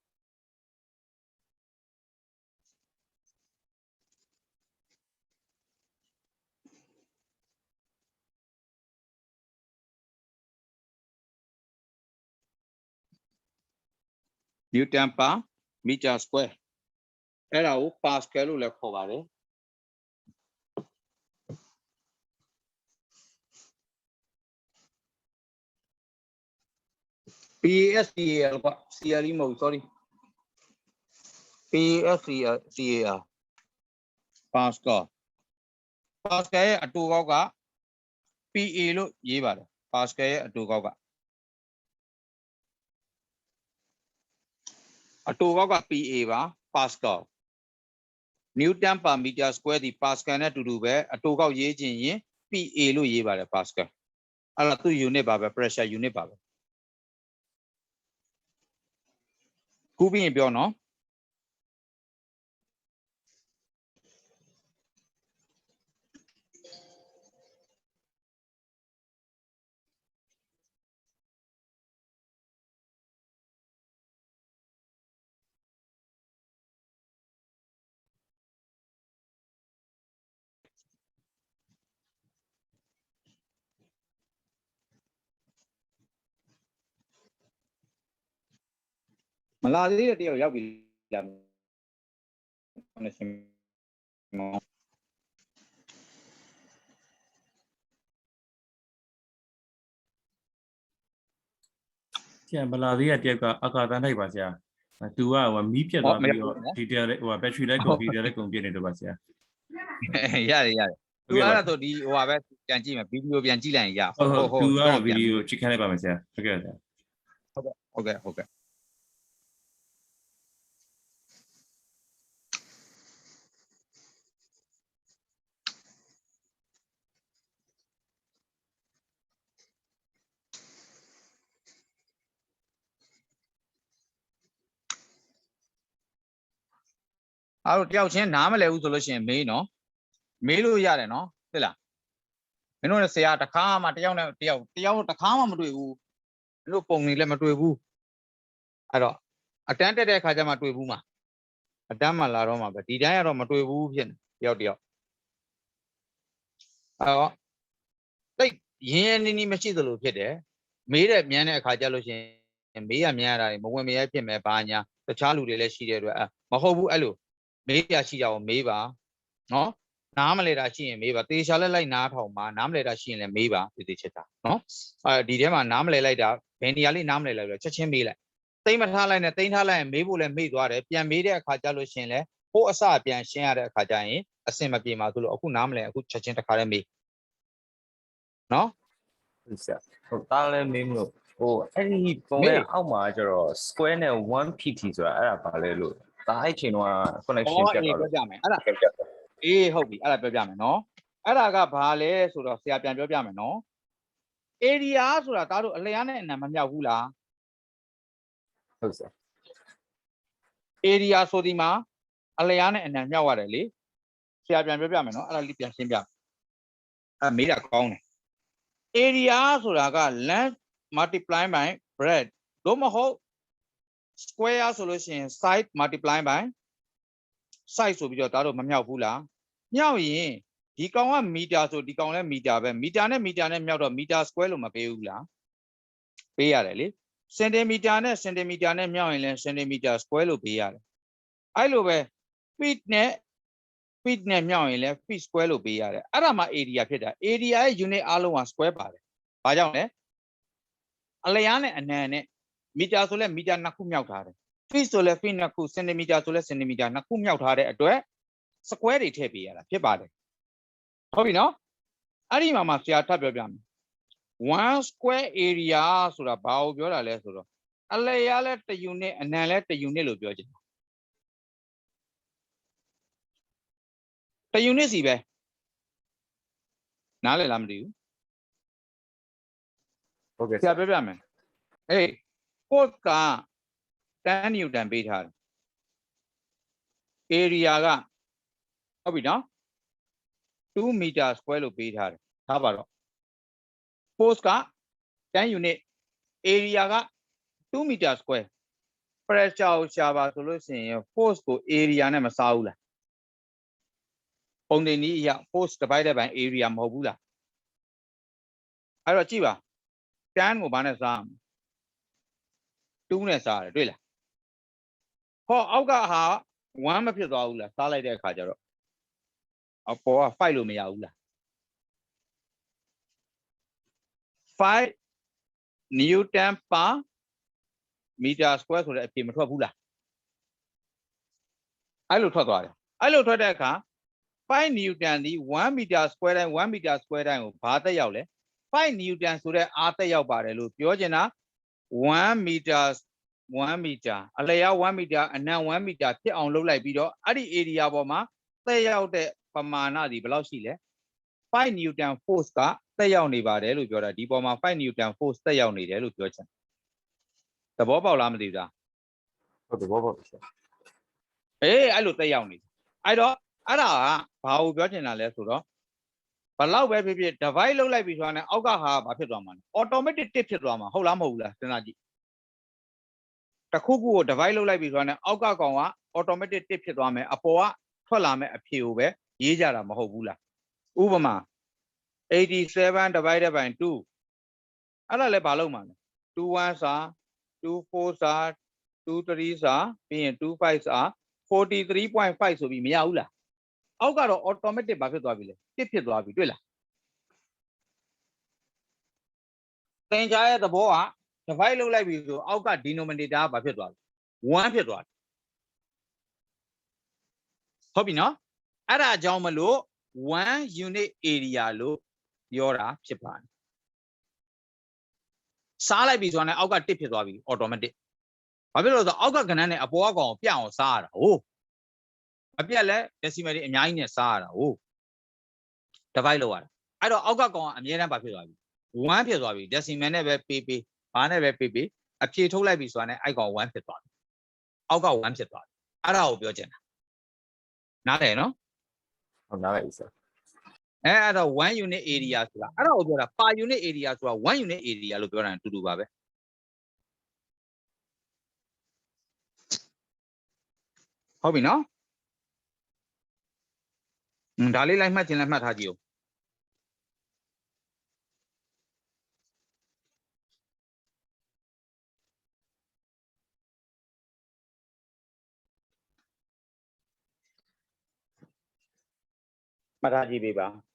Newton per meter square အဲ့ဒါကို Pascal လို့လည်းခေါ်ပါတယ် PASCAL က CL မဟုတ် sorry PASCAL Pascal Pascal ရဲ့အတူကောက်က PA လို့ရေးပါတယ် Pascal ရဲ့အတူကောက်ကအတူကောက်က PA ပါ Pascal Newton per meter square ဒီ Pascal နဲ့အတူတူပဲအတူကောက်ရေးခြင်းရင် PA လို့ရေးပါတယ် Pascal အဲ့ဒါသူ့ unit ပါပဲ pressure unit ပါပဲခုပြီးရင်ပြောနော် မလာသေးတဲ့တယောက်ရောက်ပြီလားမစင်မော ဆရာဗလာသေးရတယောက်ကအကာတန်းထိုက်ပါဆရာသူကဟိုမီးပြတ်သွားပြီးတော့ detail ဟိုဘက်ထရီလိုက်ကုန် detail လိုက်ကုန်ပြည့်နေတော့ပါဆရာ ရတယ်သူအဲ့ဒါဆိုဒီဟိုပါပဲပြန်ကြည့်မယ်ဗီဒီယိုပြန်ကြည့်လိုက်ရင်ရ ဟုတ်သူကတော့ဗီဒီယိုချိန်ခလိုက်ပါမယ်ဆရာဟုတ်ကဲ့ဆရာ ဟုတ်ကဲ့အဲ့တော့တယောက်ချင်းနားမလဲဘူးဆိုလို့ရှိရင်မေးနော်မေးလို့ရတယ်နော်သိလားမင်းတို့လည်းဆရာတစ်ခါမှတယောက်နဲ့တယောက်တစ်ခါမှမတွေ့ဘူးမင်းတို့ပုံနေလည်းမတွေ့ဘူးအဲ့တော့အတန်းတက်တဲ့အခါကျမှတွေ့ဘူးမှာအတန်းမှလာတော့မှာပဲဒီတိုင်းကတော့မတွေ့ဘူးဖြစ်နေတယောက်အဲ့တော့တိတ်ရင်းရင်းနှီးနှီးမရှိသလိုဖြစ်တယ်မေးတဲ့မြန်တဲ့အခါကျလို့ရှိရင်မေးရမြန်ရတာမဝင်မရဲဖြစ်မယ်ဘာညာတခြားလူတွေလည်းရှိတဲ့အတွက်မဟုတ်ဘူးအဲ့လိုမေးရရှိကြအောင်မေးပါနော်နားမလဲတာရှိရင်မေးပါတေချာလက်လိုက်နားထောင်ပါနားမလဲတာရှိရင်လည်းမေးပါတေချာတာနော်ဒီထဲမှာနားမလဲလိုက်တာဘယ်နေရာလေးနားမလဲလိုက်တော့ချက်ချင်းမေးလိုက်တိမ့်မထားလိုက်နဲ့တိမ့်ထားလိုက်ရင်မေးဖို့လည်းမေ့သွားတယ်ပြန်မေးတဲ့အခါကျလို့ရှိရင်လည်းဟိုအစပြန်ရှင်းရတဲ့အခါကျရင်အဆင်မပြေပါဘူးလို့အခုနားမလဲအခုချက်ချင်းတစ်ခါလည်းမေးနော် ဆရာဟိုတားလဲမင်းမလို့ဟိုအဲ့ဒီပုံရဲ့အောက်မှာကျတော့ square နဲ့ 1pt ဆိုတာအဲ့ဒါဘာလဲလို့ဒါအဲ့ချိန်တော့ connection ပြတ်သွားလို့ ပြောပြမယ်အဲ့ဒါအေးဟုတ်ပြီအဲ့ဒါပြောပြမယ်နော်အဲ့ဒါကဘာလဲဆိုတော့ဆရာပြန်ပြောပြမယ်နော် area ဆိုတာဒါတို့အလျားနဲ့အနံမမြောက်ဘူးလား ဟုတ်ဆရာ area ဆိုဒီမှာအလျားနဲ့အနံမြောက်ရတယ်လေဆရာပြန်ပြောပြမယ်နော်အဲ့ဒါလေးပြန်ရှင်းပြအဲ့မေးတာကောင်းတယ် area ဆိုတာက length multiply by breadth လို့မဟုတ် square ဆိုလို့ရှိရင် side multiply by side ဆိုပြီးတော့ဒါတို့မမြောက်ဘူးလားမြောက်ရင်ဒီကောင်ကမီတာဆိုဒီကောင်လည်းမီတာပဲမီတာနဲ့မြောက်တော့မီတာ square လို့မပေးဘူးလားပေးရတယ်လေစင်တီမီတာနဲ့စင်တီမီတာနဲ့မြောက်ရင်လည်းစင်တီမီတာ square လို့ပေးရတယ်အဲ့လိုပဲ feet နဲ့မြောက်ရင်လည်း feet square လို့ပေးရတယ်အဲ့ဒါမှ area ဖြစ်တာ area ရဲ့ unit အားလုံးက square ပါတယ်ဘာကြောင့်လဲအလျားနဲ့အနံနဲ့မီတာဆိုလဲမီတာနှစ်ခုမြောက်ထားတယ် feet ဆိုလဲ feet နှစ်ခုစင်တီမီတာဆိုလဲစင်တီမီတာနှစ်ခုမြောက်ထားတဲ့အတွက် square တွေထည့်ပေးရတာဖြစ်ပါတယ်ဟုတ်ပြီနော်အဲ့ဒီမှာဆရာထပ်ပြောပြမယ် 1 square area ဆိုတာဘာကိုပြောတာလဲဆိုတော့အလျားလဲတစ် unit အနံလဲတစ် unit လို့ပြောချင်တယ်တစ် unit စီပဲနားလည်လားမသိဘူး ဟုတ်ကဲ့ ဆရာပြောပြမယ်အေး force က10 newton ပေးထားတယ် area ကဟုတ်ပြီနော်2 meter square လို့ပေးထားတယ်ထားပါတော့ force က10 unit area က2 meter square pressure ကိုရှာပါဆိုလို့ရှိရင် force ကို area နဲ့မစားဘူးလားပုံတင်နည်းအရ force divided by area မဟုတ်ဘူးလားအဲ့တော့ကြည့်ပါ10ကိုဘာနဲ့စား2နဲ့စားရတယ်တွေ့လား ဟောအောက်ကဟာ1မဖြစ်သွားဘူးလားစားလိုက်တဲ့အခါကျတော့အပေါ်က5လို့မရဘူးလား5 Newton per meter square ဆိုတဲ့အဖြေမထွက်ဘူးလားအဲ့လိုထွက်သွားတယ်အဲ့လိုထွက်တဲ့အခါ5 Newton ဒီ1 meter square တိုင်း1 meter square တိုင်းကိုဘာတက်ရောက်လဲ5 Newton ဆိုတဲ့အားတက်ရောက်ပါတယ်လို့ပြောချင်တာ1 meter အလျား1 meter အနံ1 meter ဖြစ်အောင်လုပ်လိုက်ပြီးတော့အဲ့ဒီ area ပေါ်မှာတက်ရောက်တဲ့ပမာဏဒီဘယ်လောက်ရှိလဲ5 Newton force ကတက်ရောက်နေပါတယ်လို့ပြောတာဒီပေါ်မှာ5 Newton force တက်ရောက်နေတယ်လို့ပြောချင်သဘောပေါက်လားမသိဘူးလား ဟုတ်တယ်ဘောဆရာ အဲ့လိုတက်ရောက်နေအဲ့တော့အဲ့ဒါကဘာကိုပြောချင်တာလဲဆိုတော့ဘလောက်ပဲဖြစ်ဖြစ် divide လုပ်လိုက်ပြီဆိုတာနဲ့အောက်ကဟာဘာဖြစ်သွားမှာလဲ automatic တစ်ဖြစ်သွားမှာဟုတ်လားမဟုတ်ဘူးလားစဉ်းစားကြည့်တစ်ခုခုကို divide လုပ်လိုက်ပြီဆိုတာနဲ့အောက်ကကောင်က automatic တစ်ဖြစ်သွားမယ်အပေါ်ကထွက်လာမယ်အဖြေကိုပဲရေးကြတာမဟုတ်ဘူးလားဥပမာ87 divided by 2အဲ့ဒါလည်းဘာလုပ်မှာလဲ21စာ24စာ23စာပြီးရင်25စာ 43.5 ဆိုပြီးမရဘူးလားအောက်ကတော့ automatic ဘာဖြစ်သွားပြီလဲတစ်ဖြစ်သွားပြီတွေ့လားသင်ကြားရဲ့သဘောက divide လုပ်လိုက်ပြီဆိုအောက်က denominator ကဘာဖြစ်သွားလဲ1ဖြစ်သွားတယ်ဟုတ်ပြီနော်အဲ့ဒါကြောင့်မလို့1 unit area လို့ပြောတာဖြစ်ပါတယ်စားလိုက်ပြီဆိုတာနဲ့အောက်ကတစ်ဖြစ်သွားပြီ automatic ဘာဖြစ်လို့လဲဆိုတော့အောက်ကကဏ္ဍနဲ့အပေါ်ကကောင်ပြအောင်စားရတာဟုတ်အပြက်လဲ decimal တွေအများကြီးနဲ့စားရတာဟုတ် divide လုပ်ရတာအဲ့တော့အောက်ကကောင်ကအမြဲတမ်းဘာဖြစ်သွားပြီ1ဖြစ်သွားပြီ decimal နဲ့ပဲပေးဘာနဲ့ပဲပေးအဖြေထုတ်လိုက်ပြီဆိုတာနဲ့အဲ့ကောင်1ဖြစ်သွားပြီအောက်က1ဖြစ်သွားပြီအဲ့ဒါကိုပြောချင်တာနားလည်နော် ဟုတ်နားလိုက်ဆရာ အဲ့တော့1 unit area ဆိုတာအဲ့ဒါကိုပြောတာ per unit area ဆိုတာ1 unit area လို့ပြောတာတူတူပါပဲဟုတ်ပြီနော်ဒါလေးလိုက်မှတ်ချင်လည်းမှတ်ထားကြည့်ဦးမှတ်ထားကြည့်ပေးပါ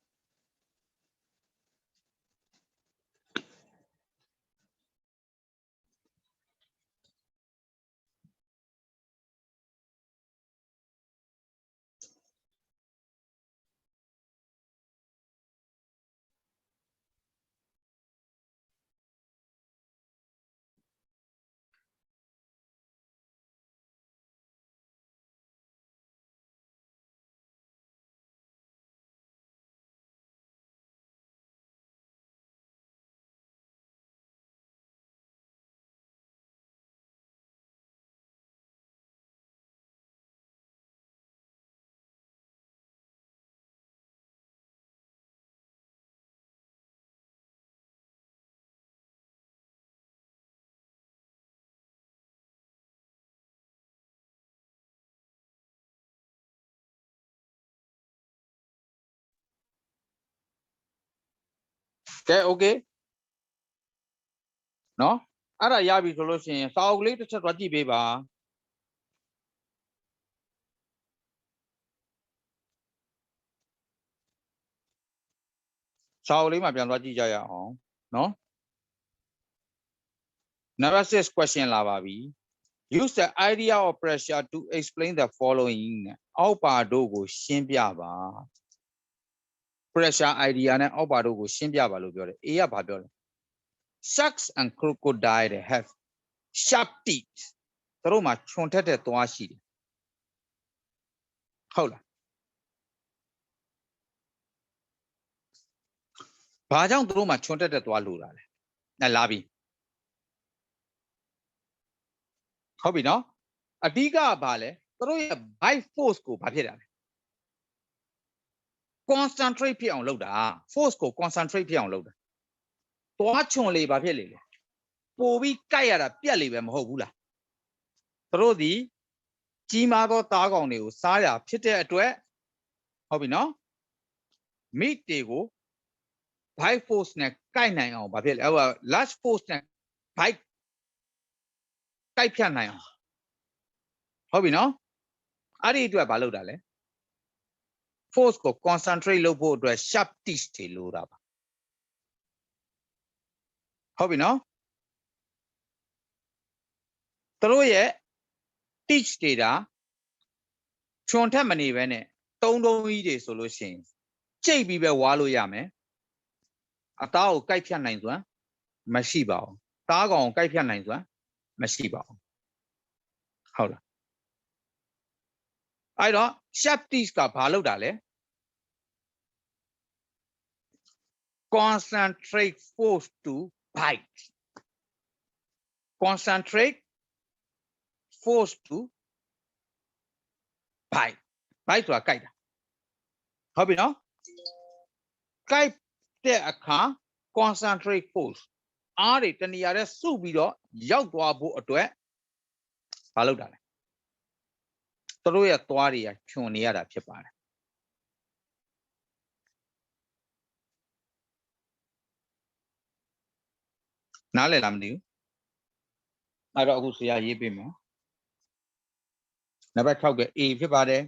ကဲ okay နော်အဲ့ဒါရပြီဆိုလို့ရှိရင်စာအုပ်ကလေးတစ်ချက်သွားကြည့်ပေးပါစာအုပ်လေးမှာပြန်သွားကြည့်ကြရအောင်နော် number 6 question လာပါပြီ use the idea of pressure to explain the following အောက်ပါတို့ကိုရှင်းပြပါ pressure idea နဲ့အောက်ပါတို့ကိုရှင်းပြပါလို့ပြောတယ် A ကဘာပြောလဲ sharks and crocodile have sharp teeth သူတို့မှာခြုံထက်တဲ့သွားရှိတယ်ဟုတ်လားဘာကြောင့်သူတို့မှာခြုံထက်တဲ့သွားလို့လာလဲလာပြီဟုတ်ပြီနော်အဓိကဘာလဲသူတို့ရဲ့ bite force ကိုဘာဖြစ်တာလဲ concentrate ဖြစ်အောင်လုပ်တာ force ကို concentrate ဖြစ်အောင်လုပ်တာသွားခြုံလေဘာဖြစ်လေလဲပို့ပြီးကြိုက်ရတာပြက်လေပဲမဟုတ်ဘူးလားသူတို့ဒီကြီးမားသောသားကောင်တွေကိုစားရဖြစ်တဲ့အတွက်ဟုတ်ပြီနော် meat တွေကို bite force နဲ့ကြိုက်နိုင်အောင်ဘာဖြစ်လဲဟို large force နဲ့ bite ကြိုက်ဖြတ်နိုင်အောင် ဟုတ်ပြီနော်အဲ့ဒီအတွက်ဘာလုပ်တာလဲ force ကို concentrate လုပ်ဖို့အတွက် sharp teeth တွေလိုတာပါဟုတ်ပြီနော်သူတို့ရဲ့ teeth တွေဒါခြုံထက်မနေပဲနဲ့တုံးကြီးတွေဆိုလို့ရှိရင်ကြိတ်ပြီးပဲဝါလို့ရမယ်အသားကိုကိုက်ဖြတ်နိုင်စွမ်းမရှိပါဘူးသားကောင်ကိုကိုက်ဖြတ်နိုင်စွမ်းမရှိပါဘူးဟုတ်လားအဲ့တော့ sharp teeth ကဘာလုပ်တာလဲ concentrate force to bite concentrate force to bite bite ဆိုတာကိုက်တာဟုတ်ပြီနော်ကိုက်တဲ့အခါ concentrate force အားတွေတနေရာတဲ့စုပြီးတော့ရောက်သွားဖို့အတွက်ဘာလုပ်တာလဲသူတို့ရဲ့သွားတွေကခြုံနေရတာဖြစ်ပါတယ်နားလည်လားမသိဘူးအဲ့တော့အခုဆရာရေးပေးမယ်နံပါတ်6က A ဖြစ်ပါတယ်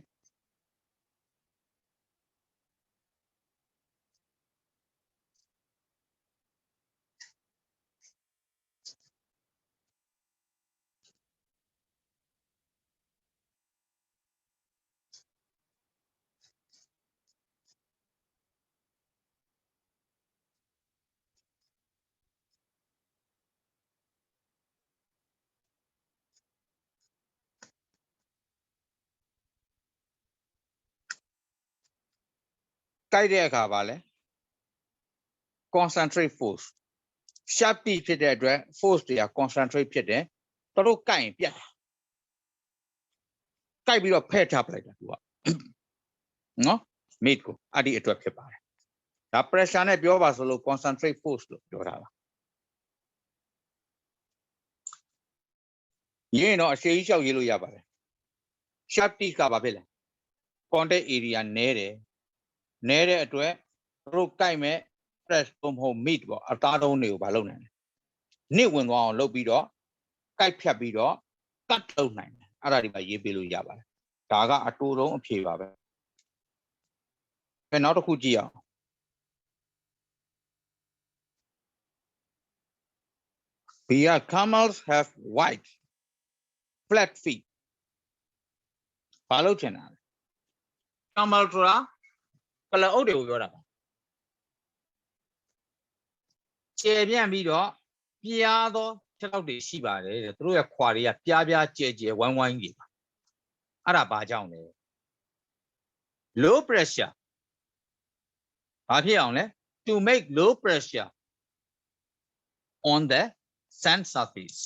ကိုက်တဲ့အခါပါလဲ concentrate force sharp teeth ဖြစ်တဲ့အတွက် force တွေက concentrate ဖြစ်တယ်သူတို့ကိုက်ရင်ပြတ်တယ်ကိုက်ပြီးတော့ဖဲ့ချပလိုက်တာသူကနော် mate ကိုအဲ့ဒီအတွက်ဖြစ်ပါတယ်ဒါ pressure နဲ့ပြောပါဆိုလို့ concentrate force လို့ပြောတာပါရင်းတော့အရှိကြီးလျှောက်ရေးလို့ရပါတယ် sharp teeth ကဘာဖြစ်လဲ contact area နည်းတယ်နည်းတဲ့အတွက်သူတို့ကိုက်မဲ့ press ပုံမဟုတ် meat ပေါ့အသားတုံးတွေကိုဘာလုပ်နိုင်လဲနစ်ဝင်သွားအောင်လုပ်ပြီးတော့ကိုက်ဖြတ်ပြီးတော့ cut လုပ်နိုင်တယ်အဲ့ဒါဒီမှာရေးပေးလို့ရပါတယ်ဒါကအတူတုံးအဖြေပါပဲနောက်တစ်ခုကြည့်အောင် Here camels have white flat feet ဘာလို့ချင်တာလဲ camel ဆိုတာကလအုပ်တွေကိုပြောတာပါကျေပြန့်ပြီးတော့ပြားသောခြေထောက်တွေရှိပါတယ်တဲ့သူတို့ရဲ့ခွာတွေကပြားပြားကျဲကျဲဝိုင်းဝိုင်းကြီးပါအဲ့ဒါဘာကြောင့်လဲ low pressure ဘာဖြစ်အောင်လဲ to make low pressure on the sand surface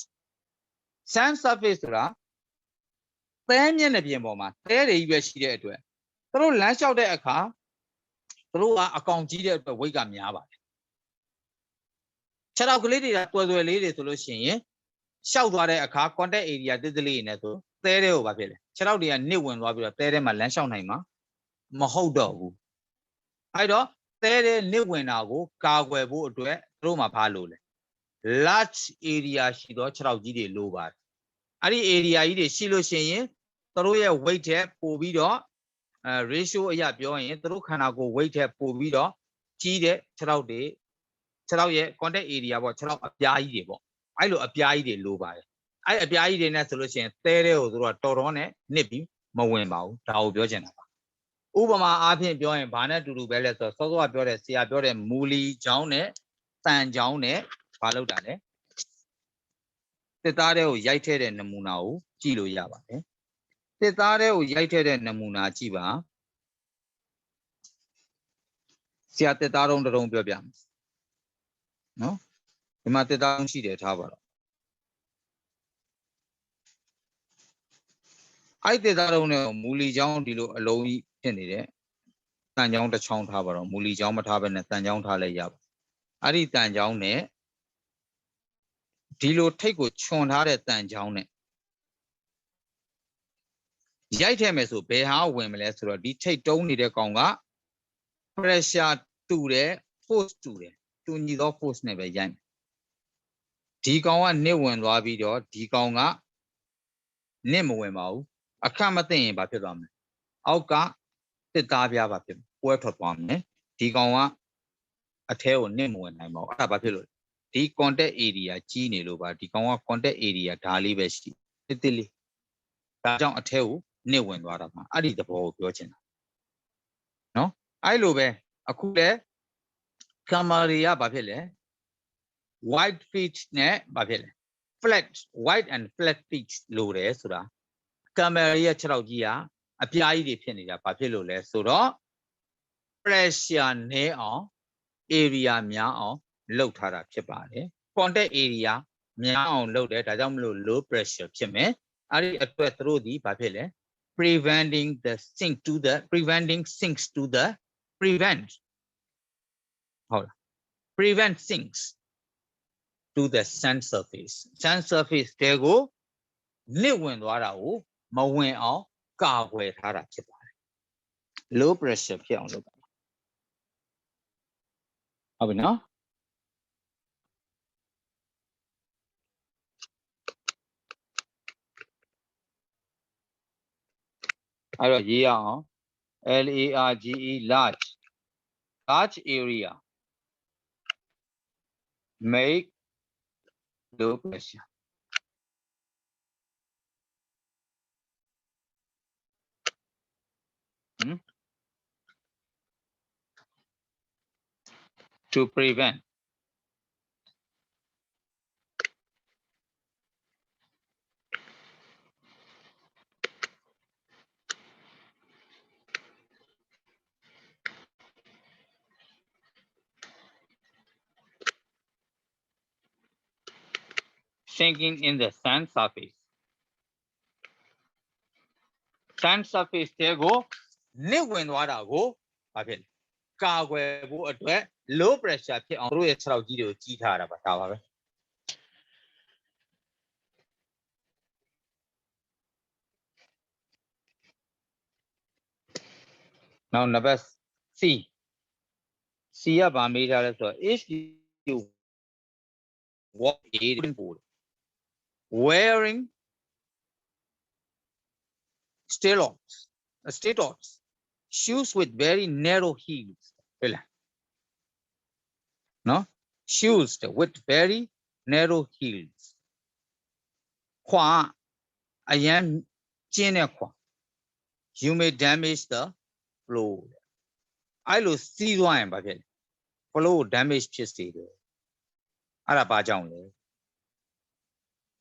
sand surface ဆိုတာသဲမျက်နှာပြင်ပေါ်မှာသဲတွေကြီးပဲရှိတဲ့အတွက်သူတို့လမ်းလျှောက်တဲ့အခါသူတို့ကအကောင်ကြီးတဲ့အတွက် weight ကများပါတယ်ခြေထောက်ကလေးတွေကတွယ်တွယ်လေးတွေဆိုလို့ရှိရင်ရှောက်သွားတဲ့အခါ contact area တိတိလေးနေဆိုသဲတွေကိုဘာဖြစ်လဲခြေထောက်တွေကနစ်ဝင်သွားပြီးတော့သဲထဲမှာလမ်းလျှောက်နိုင်မှာမဟုတ်တော့ဘူးအဲ့တော့သဲတဲ့နစ်ဝင်တာကိုကာကွယ်ဖို့အတွက်သူတို့မှာဘာလို့လဲ large area ရှိသောခြေထောက်ကြီးတွေလိုပါတယ်အဲ့ဒီ area ကြီးတွေရှိလို့ရှိရင်သူတို့ရဲ့ weight ထက်ပိုပြီးတော့ratio အရပြောရင်သူတို့ခန္ဓာကိုယ် weight ထက်ပိုပြီးတော့ကြီးတဲ့ခြေထောက်တွေခြေထောက်ရဲ့ contact area ပေါ့ခြေထောက်အပြားကြီးတွေပေါ့အဲ့လိုအပြားကြီးတွေလိုပါတယ်အဲ့အပြားကြီးတွေနဲ့ဆိုလို့ရှိရင်သဲတဲ့ကိုသူတို့ကတော်တော်နဲ့နစ်ပြီးမဝင်ပါဘူးဒါကိုပြောချင်တာပါဥပမာအားဖြင့်ပြောရင်ဘာနဲ့တူတူပဲလဲဆိုတော့စောစောကပြောတဲ့ဆရာပြောတဲ့မူလီချောင်းနဲ့တန်ချောင်းနဲ့ဘာလုပ်တာလဲတစ်သားတဲ့ကိုရိုက်ထည့်တဲ့နမူနာကိုကြည့်လို့ရပါတယ်တစ်သားတဲ့ကိုရိုက်ထည့်တဲ့နမူနာကြည့်ပါဆရာတစ်သားတုံးတုံးပြောပြမယ်နော်ဒီမှာတစ်သားတုံးရှိတယ်ထားပါတော့အဲ့တစ်သားတုံးနဲ့မူလီချောင်းဒီလိုအလုံးကြီးဖြစ်နေတယ်တန်ချောင်းတစ်ချောင်းထားပါတော့မူလီချောင်းမထားဘဲနဲ့တန်ချောင်းထားလိုက်ရပါအဲ့ဒီတန်ချောင်းနဲ့ဒီလိုထိတ်ကိုခြုံထားတဲ့တန်ချောင်းနဲ့ရိုက်ထဲမယ်ဆိုဘယ်ဟာဝင်မလဲဆိုတော့ဒီထိတ်တုံးနေတဲ့ကောင်က pressure တူတယ် force တူတယ်တူညီသော force နဲ့ပဲရိုက်မယ်ဒီကောင်ကနစ်ဝင်သွားပြီးတော့ဒီကောင်ကနစ်မဝင်ပါဘူး အခက်မသိရင်ဘာဖြစ်သွားမလဲအောက်ကတစ်သားပြားဘာဖြစ်ပွဲထွက်သွားမယ်ဒီကောင်ကအထဲကိုနစ်မဝင်နိုင်ပါဘူးအဲ့ဒါဘာဖြစ်လို့ဒီ contact area ကြီးနေလို့ပါဒီကောင်က contact area ဒါလေးပဲရှိတစ်တစ်လေးဒါကြောင့်အထဲကိုနစ်ဝင်သွားတာပါအဲ့ဒီသဘောကိုပြောချင်တာနော်အဲ့လိုပဲအခုလဲကမာရီကဘာဖြစ်လဲ white feet နဲ့ဘာဖြစ်လဲ flat white and flat feet လို့တယ်ဆိုတာကမာရီရဲ့6ထောက်ကြီးကအပြားကြီးတွေဖြစ်နေတာဘာဖြစ်လို့လဲဆိုတော့ pressure နည်းအောင် area များအောင်လုပ်ထားတာဖြစ်ပါတယ် contact area များအောင်လုပ်တယ်ဒါကြောင့်မလို့ low pressure ဖြစ်မယ်အဲ့ဒီအတွက်သူတို့ဒီဘာဖြစ်လဲ preventing sinks to the prevent sinks to the sand surface တွေကိုနစ်ဝင်သွားတာကိုမဝင်အောင်ကာကွယ်ထားတာဖြစ်ပါတယ် low pressure ဖြစ်အောင်လုပ်တာဟုတ်ပြီနော်အဲ့တော့ရေးရအောင် LARGE large area make low pressure to prevent sinking in the sand surface တွေကိုနစ်ဝင်သွားတာကိုဘာဖြစ်လဲကာကွယ်ဖို့အတွက် low pressure ဖြစ်အောင်တို့ရဲ့6ထောက်ကြီးတွေကိုကြီးထားတာပါဒါပါပဲ Now number C ကဗာမေးထားလဲဆိုတော့ if you walk in board wearing stilettos shoes with very narrow heels ဟုတ်လားနော် shoes with very narrow heels ခွာအရန်ကျင်းတဲ့ခွာ you may damage the flow အဲ့လိုစီးသွားရင်ဘာဖြစ်လဲ flow damage ဖြစ်စေတယ်အဲ့ဒါဘာကြောင့်လဲ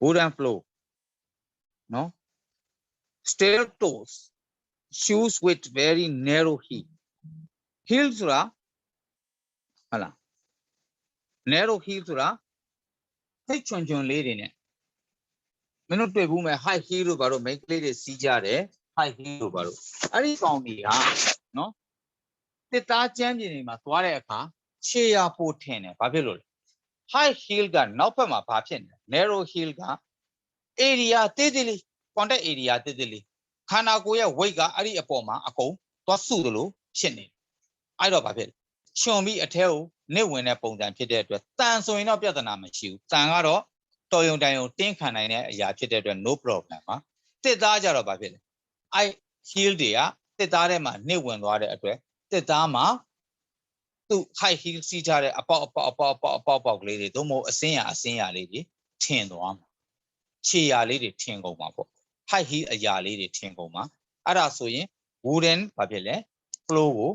wooden flow နော် stilettos shoes with very narrow heel ဆိုတာဟုတ်လား narrow heel ဆိုတာထိတ်ချွန်ချွန်လေးတွေနဲ့မင်းတို့တွေ့ဘူးမယ် high heel လို့ဘာလို့ make လေးတွေစီးကြတယ် high heel လို့ဘာလို့အဲ့ဒီကောင်တွေကနော်တစ်သားကျမ်းပြင်တွေမှာသွားတဲ့အခါခြေရာပိုထင်တယ်ဘာဖြစ်လို့လဲ high heel ကနောက်ဘက်မှာဘာဖြစ်နေလဲ narrow heel က area တေးသေးလေး contact area တေးသေးလေးခန္ဓာကိုယ်ရဲ့ weight ကအဲ့ဒီအပေါ်မှာအကုန်သွားစုသလိုဖြစ်နေတယ်အဲ့တော့ဘာဖြစ်လဲချွန်ပြီးအထဲကိုနစ်ဝင်တဲ့ပုံစံဖြစ်တဲ့အတွက်တန်ဆိုရင်တော့ပြဿနာမရှိဘူးတန်ကတော့တော်ရုံတိုင်ရုံတင်းခံနိုင်တဲ့အရာဖြစ်တဲ့အတွက် no problem ပါတစ်သားကြတော့ဘာဖြစ်လဲအဲ့ heel တွေကတစ်သားထဲမှာနစ်ဝင်သွားတဲ့အတွက်တစ်သားမှာသူ့ high heel စီးထားတဲ့အပေါက်ကလေးတွေသို့မဟုတ်အစင်းရလေးတွေထင်သွားမှာခြေရာလေးတွေထင်ကုန်မှာပေါ့ high heel အရာလေးတွေထင်ကုန်မှာအဲ့ဒါဆိုရင် wooden ဘာဖြစ်လဲ flow ကို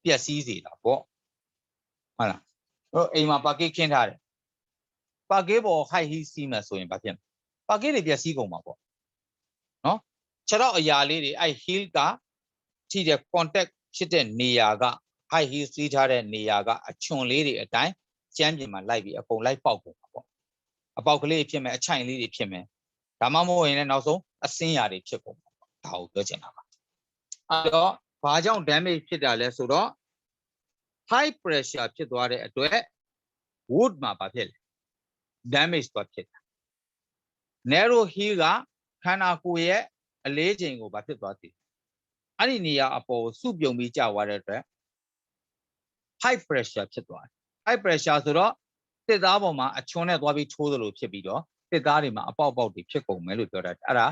ပျက်စီးစေတာပေါ့ဟုတ်လားတို့အိမ်မှာပါကစ်ခင်းထားတယ်ပါကစ်ပေါ် high heel စီးမယ်ဆိုရင်ဘာဖြစ်လဲပါကစ်တွေပျက်စီးကုန်မှာပေါ့နော်ခြေထောက်အရာလေးတွေအဲ့ heel ကထိတဲ့ contact ဖြစ်တဲ့နေရာက high heel စီးထားတဲ့နေရာကအချွန်လေးတွေအတိုင်းကျမ်းပြင်မှာလိုက်ပြီးအကုန်လိုက်ပေါက်ကုန်မှာပေါ့အပေါက်ကလေးဖြစ်မယ်အချိုင်လေးတွေဖြစ်မယ်ဒါမှမဟုတ်ရင်လည်းနောက်ဆုံးအစင်းရာတွေဖြစ်ကုန်မှာပေါ့ဒါကိုပြောချင်တာပါအဲ့တော့ဘာကြောင့် damage ဖြစ်တာလဲဆိုတော့ high pressure ဖြစ်သွားတဲ့အတွက် wood မှာဘာဖြစ်လဲ damage သွားဖြစ်တာ narrow heel ကခန္ဓာကိုယ်ရဲ့အလေးချိန်ကိုဘာဖြစ်သွားသေးအဲ့ဒီနေရာအပေါ်စုပြုံပြီးကျသွားတဲ့အတွက် high pressure ဖြစ်သွားတယ် high pressure ဆိုတော့တစ်သားပေါ်မှာအချွန်နဲ့သွားပြီးထိုးသလိုဖြစ်ပြီးတော့တစ်သားတွေမှာအပေါက်တွေဖြစ်ကုန်မယ်လို့ပြောတာအဲ့ဒါ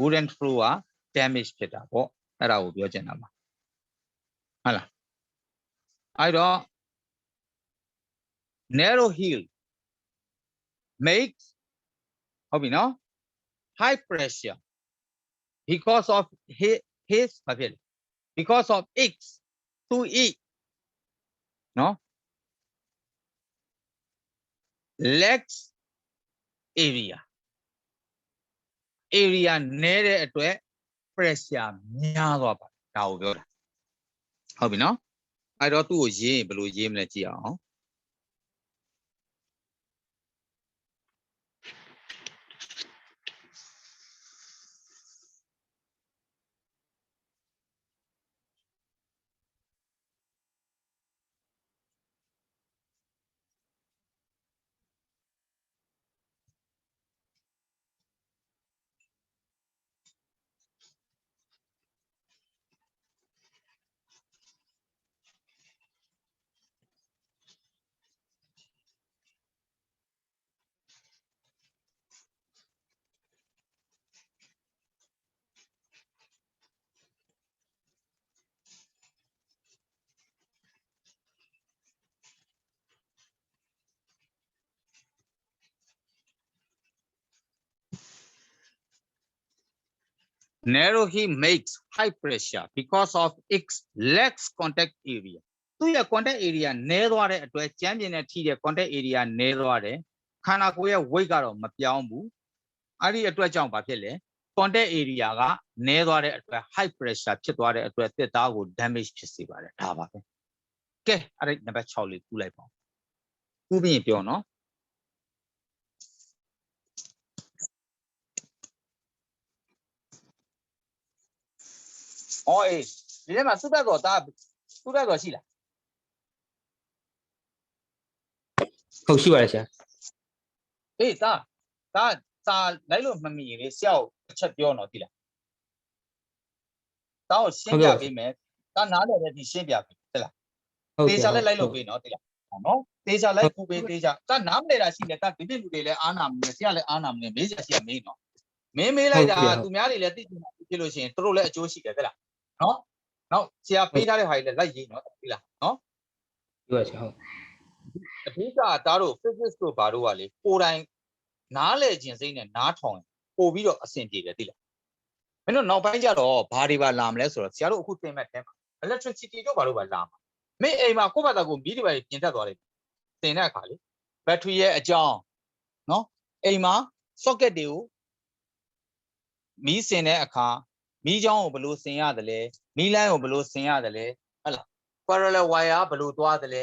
wooden floor က damage ဖြစ်တာပေါ့အဲ့ဒါကိုပြောချင်တာပါဟုတ်လားအဲ့တော့ narrow heel makes ဟုတ်ပြီနော် high pressure because of his ဘာဖြစ်လဲ because of x to e နော် legs area နည်းတဲ့အတွက် pressure များသွားပါဒါကိုပြောတာဟုတ်ပြီနော်အဲ့တော့သူ့ကိုရေးရင်ဘယ်လိုရေးမလဲကြည့်အောင် narrow heel makes high pressure because of its legs contact area သူ့ရဲ့ contact area နည်းသွားတဲ့အတွက်ကြမ်းပြင်နဲ့ထိတဲ့ contact area နည်းသွားတယ်ခန္ဓာကိုယ်ရဲ့ weight ကတော့မပြောင်းဘူးအဲ့ဒီအတွက်ကြောင့်ဘာဖြစ်လဲ contact area ကနည်းသွားတဲ့အတွက် high pressure ဖြစ်သွားတဲ့အတွက်သစ်သားကို damage ဖြစ်စေပါတယ်ဒါပါပဲကဲအဲ့ဒီနံပါတ်6လေးကူးလိုက်ပါဦးကူးပြီးရင်ပြောနော်အော်အေးဒီထဲမှာစုတက်တော့ရှိလားဟုတ်ရှိပါတယ်ဆရာ အေးဒါလိုက်လို့မမီရင်လေဆရာကိုအချက်ပြောတော့သိလားဒါကိုရှင်းပြပေးမယ်ဒါနားလည်တဲ့ဒီရှင်းပြပေးသိလား ဟုတ် တေ ကဲ့ ချာလည်းလိုက်လို့ပေးနော်သိလားနော်တေချာလိုက်ကူပေးတေချာဒါနားမလဲတာရှိတယ်ဒါဒီနေ့လူတွေလည်းအားနာမနေဆရာလည်းအားနာမနေမေးချာရှိရမေးနော်မင်းမေးလိုက်တာသူများတွေလည်းသိချင်တာဖြစ်လို့ရှိရင်တို့လည်းအကျိုးရှိတယ်သိလားနော်နောက်ဆရာပေးထားတဲ့ဟာတွေလည်းလိုက်ရေးနော်သိလားနော် ဟုတ်ပါဆရာဟုတ် အဓိကသားတို့ physics တို့ဘာတို့ကလေကိုယ်တိုင်နားလေခြင်းစိမ့်နဲ့နားထောင်ပို့ပြီးတော့အဆင်ပြေတယ်သိလားမင်းတို့နောက်ပိုင်းကျတော့ဘာတွေပါလာမလဲဆိုတော့ဆရာတို့အခုသင်မဲ့တဲမှာ electricity တို့ဘာတို့ပါလာမှာမင်းအိမ်မှာကိုယ့်ဘာသာကိုမီးတွေပါပြင်တတ်သွားတယ်သင်တဲ့အခါလေ battery ရဲ့အကြောင်းနော်အိမ်မှာ socket တွေကိုမီးစင်တဲ့အခါမီးချောင်းကိုဘယ်လိုဆင်ရတယ်လဲမီးလိုင်းကိုဘယ်လိုဆင်ရတယ်လဲဟုတ်လား parallel wire ဘယ်လိုသွားတယ်လဲ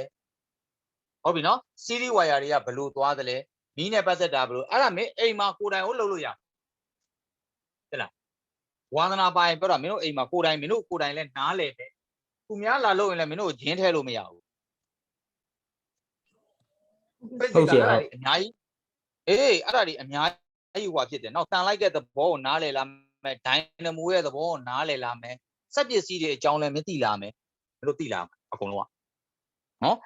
ဟုတ်ပြီနော် series wire တွေကဘယ်လိုသွားတယ်လဲမီးနဲ့ပတ်သက်တာဘယ်လိုအဲ့ဒါမင်းအိမ်မှာကိုယ်တိုင်ကိုလှုပ်လို့ရဟုတ်လားဝါသနာပိုင်ပြောတာမင်းတို့အိမ်မှာကိုယ်တိုင်လည်းနားလဲတယ်သူများလာလို့ရင်လည်းမင်းတို့ဂျင်းထဲလို့မရဘူးဟုတ်ကဲ့ဟုတ် အများကြီးအေးအဲ့ဒါတွေအများကြီးဟွာဖြစ်တယ်နောက်တန်လိုက်တဲ့သဘောကိုနားလဲလာမယ်ဒိုင်နမိုရဲ့သဘောကိုနားလဲလာမယ်စက်ပစ္စည်းတွေအကြောင်းလည်းမသိလာမယ်မင်းတို့သိလာမှာအကုန်လုံးကနော်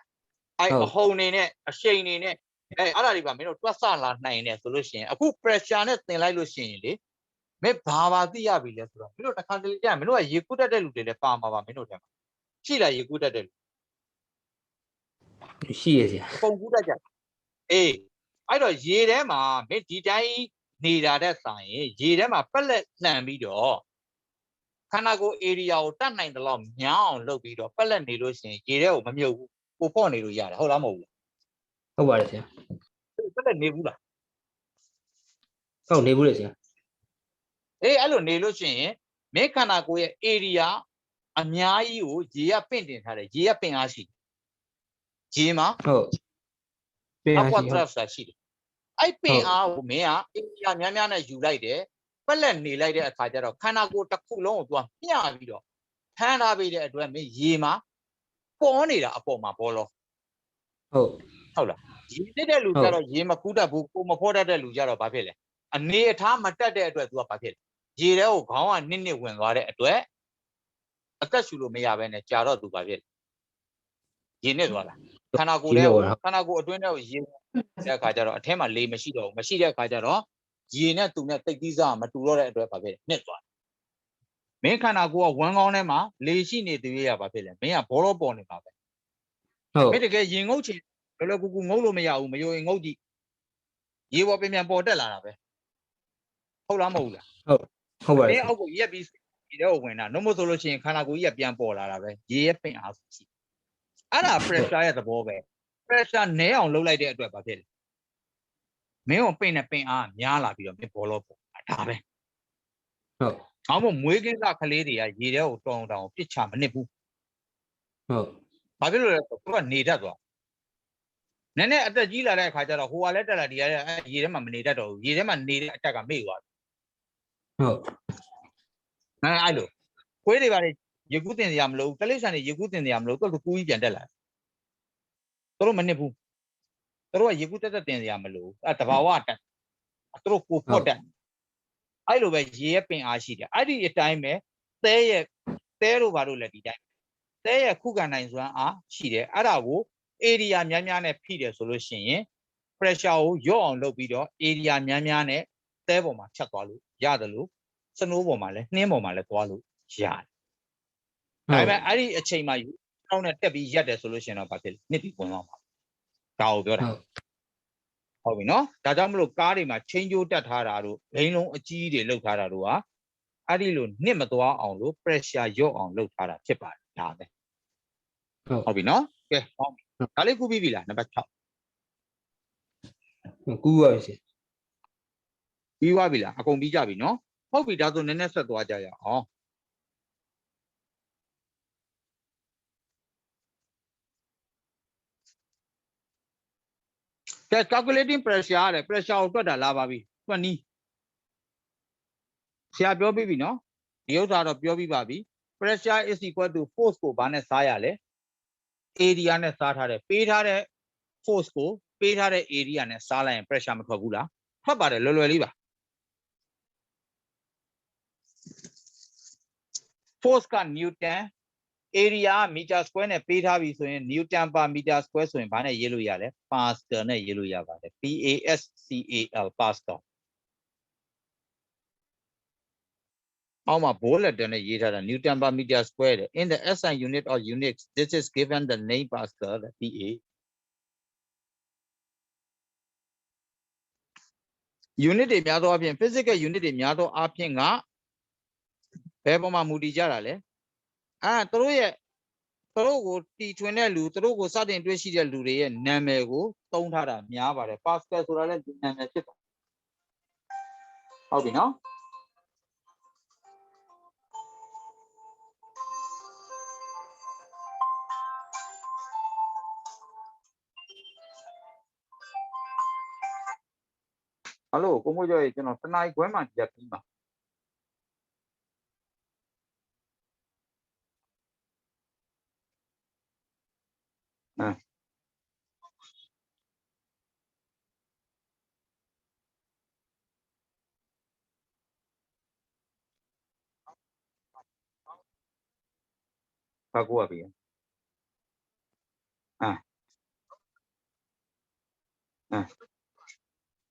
အဲ့အဟုန်နေနဲ့အရှိန်နေနဲ့အဲ့ဒါတွေပါမင်းတို့တွက်ဆလာနိုင်တယ်ဆိုလို့ရှိရင်အခု pressure နဲ့သင်လိုက်လို့ရှိရင်လေမင်းဘာသိရပြီလဲဆိုတော့မင်းတို့တစ်ခါတလေကြာမင်းတို့ကရေကူးတတ်တဲ့လူတွေလည်းပါမှာပါမင်းတို့ထဲမှာရှိလားရေကူးတတ်တဲ့လူ ရှိရဆရာ ပုံကူးတတ်ကြအေးအဲ့တော့ရေထဲမှာမင်းဒီတိုင်းနေတာတဲ့ဆိုင်ရေထဲမှာပက်လက်လှန်ပြီးတော့ခန္ဓာကိုယ် area ကိုတတ်နိုင်တယ်လို့ညောင်းအောင်လုပ်ပြီးတော့ပက်လက်နေလို့ရှိရင်ရေထဲကိုမမြုပ်ဘူးပိုဖော့နေလို့ရတယ်ဟုတ်လားမဟုတ်ဘူး ဟုတ်ပါတယ်ဆရာ ပက်လက်နေဘူးလား ဟုတ်နေဘူးလေဆရာ အေးအဲ့လိုနေလို့ရှိရင်မင်းခန္ဓာကိုယ်ရဲ့ area အများကြီးကိုရေကပင့်တင်ထားတယ်ရေကပင့်အားရှိတယ်ရေမှာ ဟုတ်ပြန် aqua ရှိဟုတ် thrust ရှိတယ်အဲ့ပင်အားကိုမင်းက area များများနဲ့ယူလိုက်တယ်ပက်လက်နေလိုက်တဲ့အခါကျတော့ခန္ဓာကိုယ်တစ်ခုလုံးကိုသူကမျှပြီးတော့ထမ်းထားပေးတဲ့အတွက်မင်းရေမှာပေါ်နေတာအပေါ်မှာဘောလော ဟုတ် လားရေတက်တဲ့လူကျတော့ရေမကူးတတ်ဘူးကိုမဖောတတ်တဲ့လူကျတော့ဘာဖြစ်လဲအနေအထားမတက်တဲ့အတွက်သူကဘာဖြစ်လဲရေထဲကိုခေါင်းကနစ်ဝင်သွားတဲ့အတွက်အသက်ရှူလို့မရဘဲနဲ့ကြာတော့သူဘာဖြစ်လဲရေနစ်သွားတာခန္ဓာကိုယ်ထဲကိုခန္ဓာကိုယ်အတွင်းထဲကိုရေတဲ့အခါကျတော့အထဲမှာလေမရှိတော့ဘူးမရှိတဲ့အခါကျတော့ရေနဲ့သူနဲ့တိတ်သီးစားမတူတော့တဲ့အတွက်ဘာဖြစ်လဲနစ်သွား မင်းခန္ဓာကိုယ်ကဝမ်းကောင်းထဲမှာလေရှိနေသေးရပါဖြစ်လေမင်းကဘောတော့ပေါ်နေပါပဲ ဟုတ် မင်းတကယ်ရင်ငုတ်ချင်လောလောကူကူငုတ်လို့မရဘူးမယိုရင်ငုတ်ကြည့်ရေပေါ်ပြန်ပေါ်တက်လာတာပဲဟုတ်လားမဟုတ်လား ဟုတ်ပါတ မ ယ် င်းအောက်ကိုရက်ပြီးဒီတော့ဝင်တာနှုတ်မဆိုလို့ရှိရင်ခန္ဓာကိုယ်ကြီးကပြန်ပေါ်လာတာပဲရေရဲ့ပင်အားရှိအဲ့ဒါ pressure ရဲ့သဘောပဲ pressure နည်းအောင်လုပ်လိုက်တဲ့အတွက်ဘာဖြစ်လဲမင်းကိုပင်နဲ့ပင်အားများလာပြီးတော့မင်းဘောလုံးပေါ်ဒါပဲ ဟုတ် အောင်းမမွေးကိစ္စကလေးတွေကရေထဲကိုတောင်းတောင်းပြစ်ချမနစ်ဘူး ဟုတ် ဘာဖြစ်လို့လဲဆိုတော့သူကနေတတ်သွားနည်းနည်းအသက်ကြီးလာတဲ့အခါကျတော့ဟိုကလည်းတက်လာဒီကလည်းရေထဲမှာမနေတတ်တော့ဘူးရေထဲမှာနေတဲ့အတက်ကမေ့သွား ဟုတ် အဲ့လိုခွေးတွေပါလေရေကူးတင်စရာမလိုဘူးတလိษံတွေရေကူးတင်စရာမလိုသူတို့ကူးကြီးပြန်တက်လာသူတို့မနစ်ဘူးသူတို့ကရေကူးတက်တင်စရာမလိုဘူးအဲတဘာဝတက်သူတို့ကိုဖော့တက်အဲ့လိုပဲရေရဲ့ပင်အားရှိတယ်အဲ့ဒီအတိုင်းပဲသဲတို့ဘာလို့လဲဒီတိုင်းသဲရဲ့ခုခံနိုင်စွမ်းအားရှိတယ်အဲ့ဒါကို area များများနဲ့ဖိတယ်ဆိုလို့ရှိရင် pressure ကိုရော့အောင်လုပ်ပြီးတော့ area များများနဲ့သဲပေါ်မှာဖြတ်သွားလို့ရတယ်လို့စနိုးပေါ်မှာလည်းနှင်းပေါ်မှာလည်းသွားလို့ရတယ်ဒါပေမဲ့အဲ့ဒီအချိန်မှာအောင်းနဲ့တက်ပြီးရက်တယ်ဆိုလို့ရှိရင်တော့ဘာဖြစ်လဲနှစ်ပြီးဝင်သွားမှာဒါကိုပြောတာဟုတ်ပြီနော်ဒါကြောင့်မလို့ကားတွေမှာချင်းကျိုးတက်ထားတာတို့ဘိန်းလုံးအကြီးတွေလောက်ထားတာတို့ဟာအဲ့ဒီလိုနှစ်မသွားအောင်လို့ pressure ရော့အောင်လုပ်ထားတာဖြစ်ပါတယ်ဒါပဲဟုတ်ပြီနော်ကဲဟောဒါလေးကူးပြီးပြီလားနံပါတ်6 ကူးပါပြီဆရာ ပြီးသွားပြီလားအကုန်ပြီးကြပြီနော်ဟုတ်ပြီဒါဆိုနည်းနည်းဆက်သွားကြရအောင်ကဲ calculating pressure ရတယ် pressure ကိုတွက်တာလာပါပြီတွက်နီးဆရာပြောပြီးပြီနော်ဒီဥစ္စာတော့ပြောပြီးပါပြီ pressure is equal to force ကိုဘာနဲ့စားရလဲ area နဲ့စားထားတယ်ပေးထားတဲ့ force ကိုပေးထားတဲ့ area နဲ့စားလိုက်ရင် pressure မထွက်ဘူးလားထွက်ပါတယ်လွယ်လွယ်လေးပါ force က newton area မီတာစကွဲနဲ့ပေးထားပြီဆိုရင် newton per meter square ဆိုရင်ဘာနဲ့ရေးလို့ရလဲ pascal နဲ့ရေးလို့ရပါတယ် pascal pascal အောက်မှာ bold letter နဲ့ရေးထားတာ newton per meter square တဲ့ in the SI unit or units this is given the name pascal pa unit တွေများသောအားဖြင့် physical unit တွေများသောအားဖြင့်ကဘယ်ပေါ်မှာမူတည်ကြတာလဲသူတို့ကိုတီထွင်တဲ့လူသူတို့ကိုစတင်တွေ့ရှိတဲ့လူတွေရဲ့နာမည်ကိုသုံးထားတာများပါတယ် Pascal ဆိုတာလည်းဒီနာမည်ဖြစ်ပါတယ်ဟုတ်ပြီနော်ဟယ်လိုကိုမိုးကျော်ရေကျွန်တော်တနားခွဲမှကြက်ပြီးပါဘာကိုရပြီ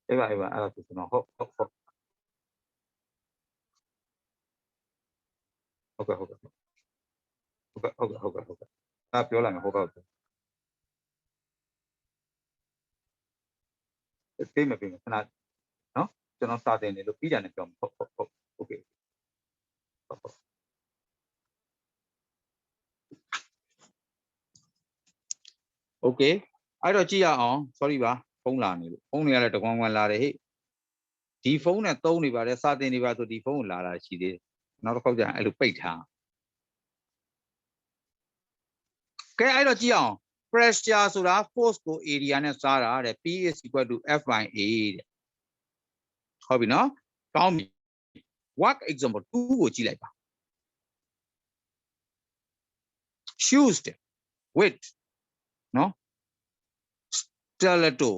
အေးပါအဲ့ဒါဆိုကျွန်တော်ဟုတ်ကဲ့ပြောလိုက်မယ်ဟုတ်ကဲ့ပြေးမခဏနော်ကျွန်တော်စာတင်နေလို့ပြီးတယ်နဲ့ပြောဟုတ်โอเคโอเคအဲ့တော့ကြည့်ရအောင် sorry ပါဖုန်းလာနေလို့ဖုန်းတွေကလည်းတကွမ်းကွမ်းလာတယ်ဟေ့ဒီဖုန်းနဲ့သုံးနေပါတယ်စာတင်နေပါဆိုဒီဖုန်းကိုလာတာရှိသေးတယ်နောက်တစ်ခေါက်ကျရင်အဲ့လိုပိတ်ထားကဲအဲ့တော့ကြည့်အောင် pressure ဆိုတာ force ကို area နဲ့စားတာတဲ့ P is equal to F by A တဲ့ဟုတ်ပြီနော်ကောင်းပြီ work example 2ကိုကြည့်လိုက်ပါ shoes with နော် stiletto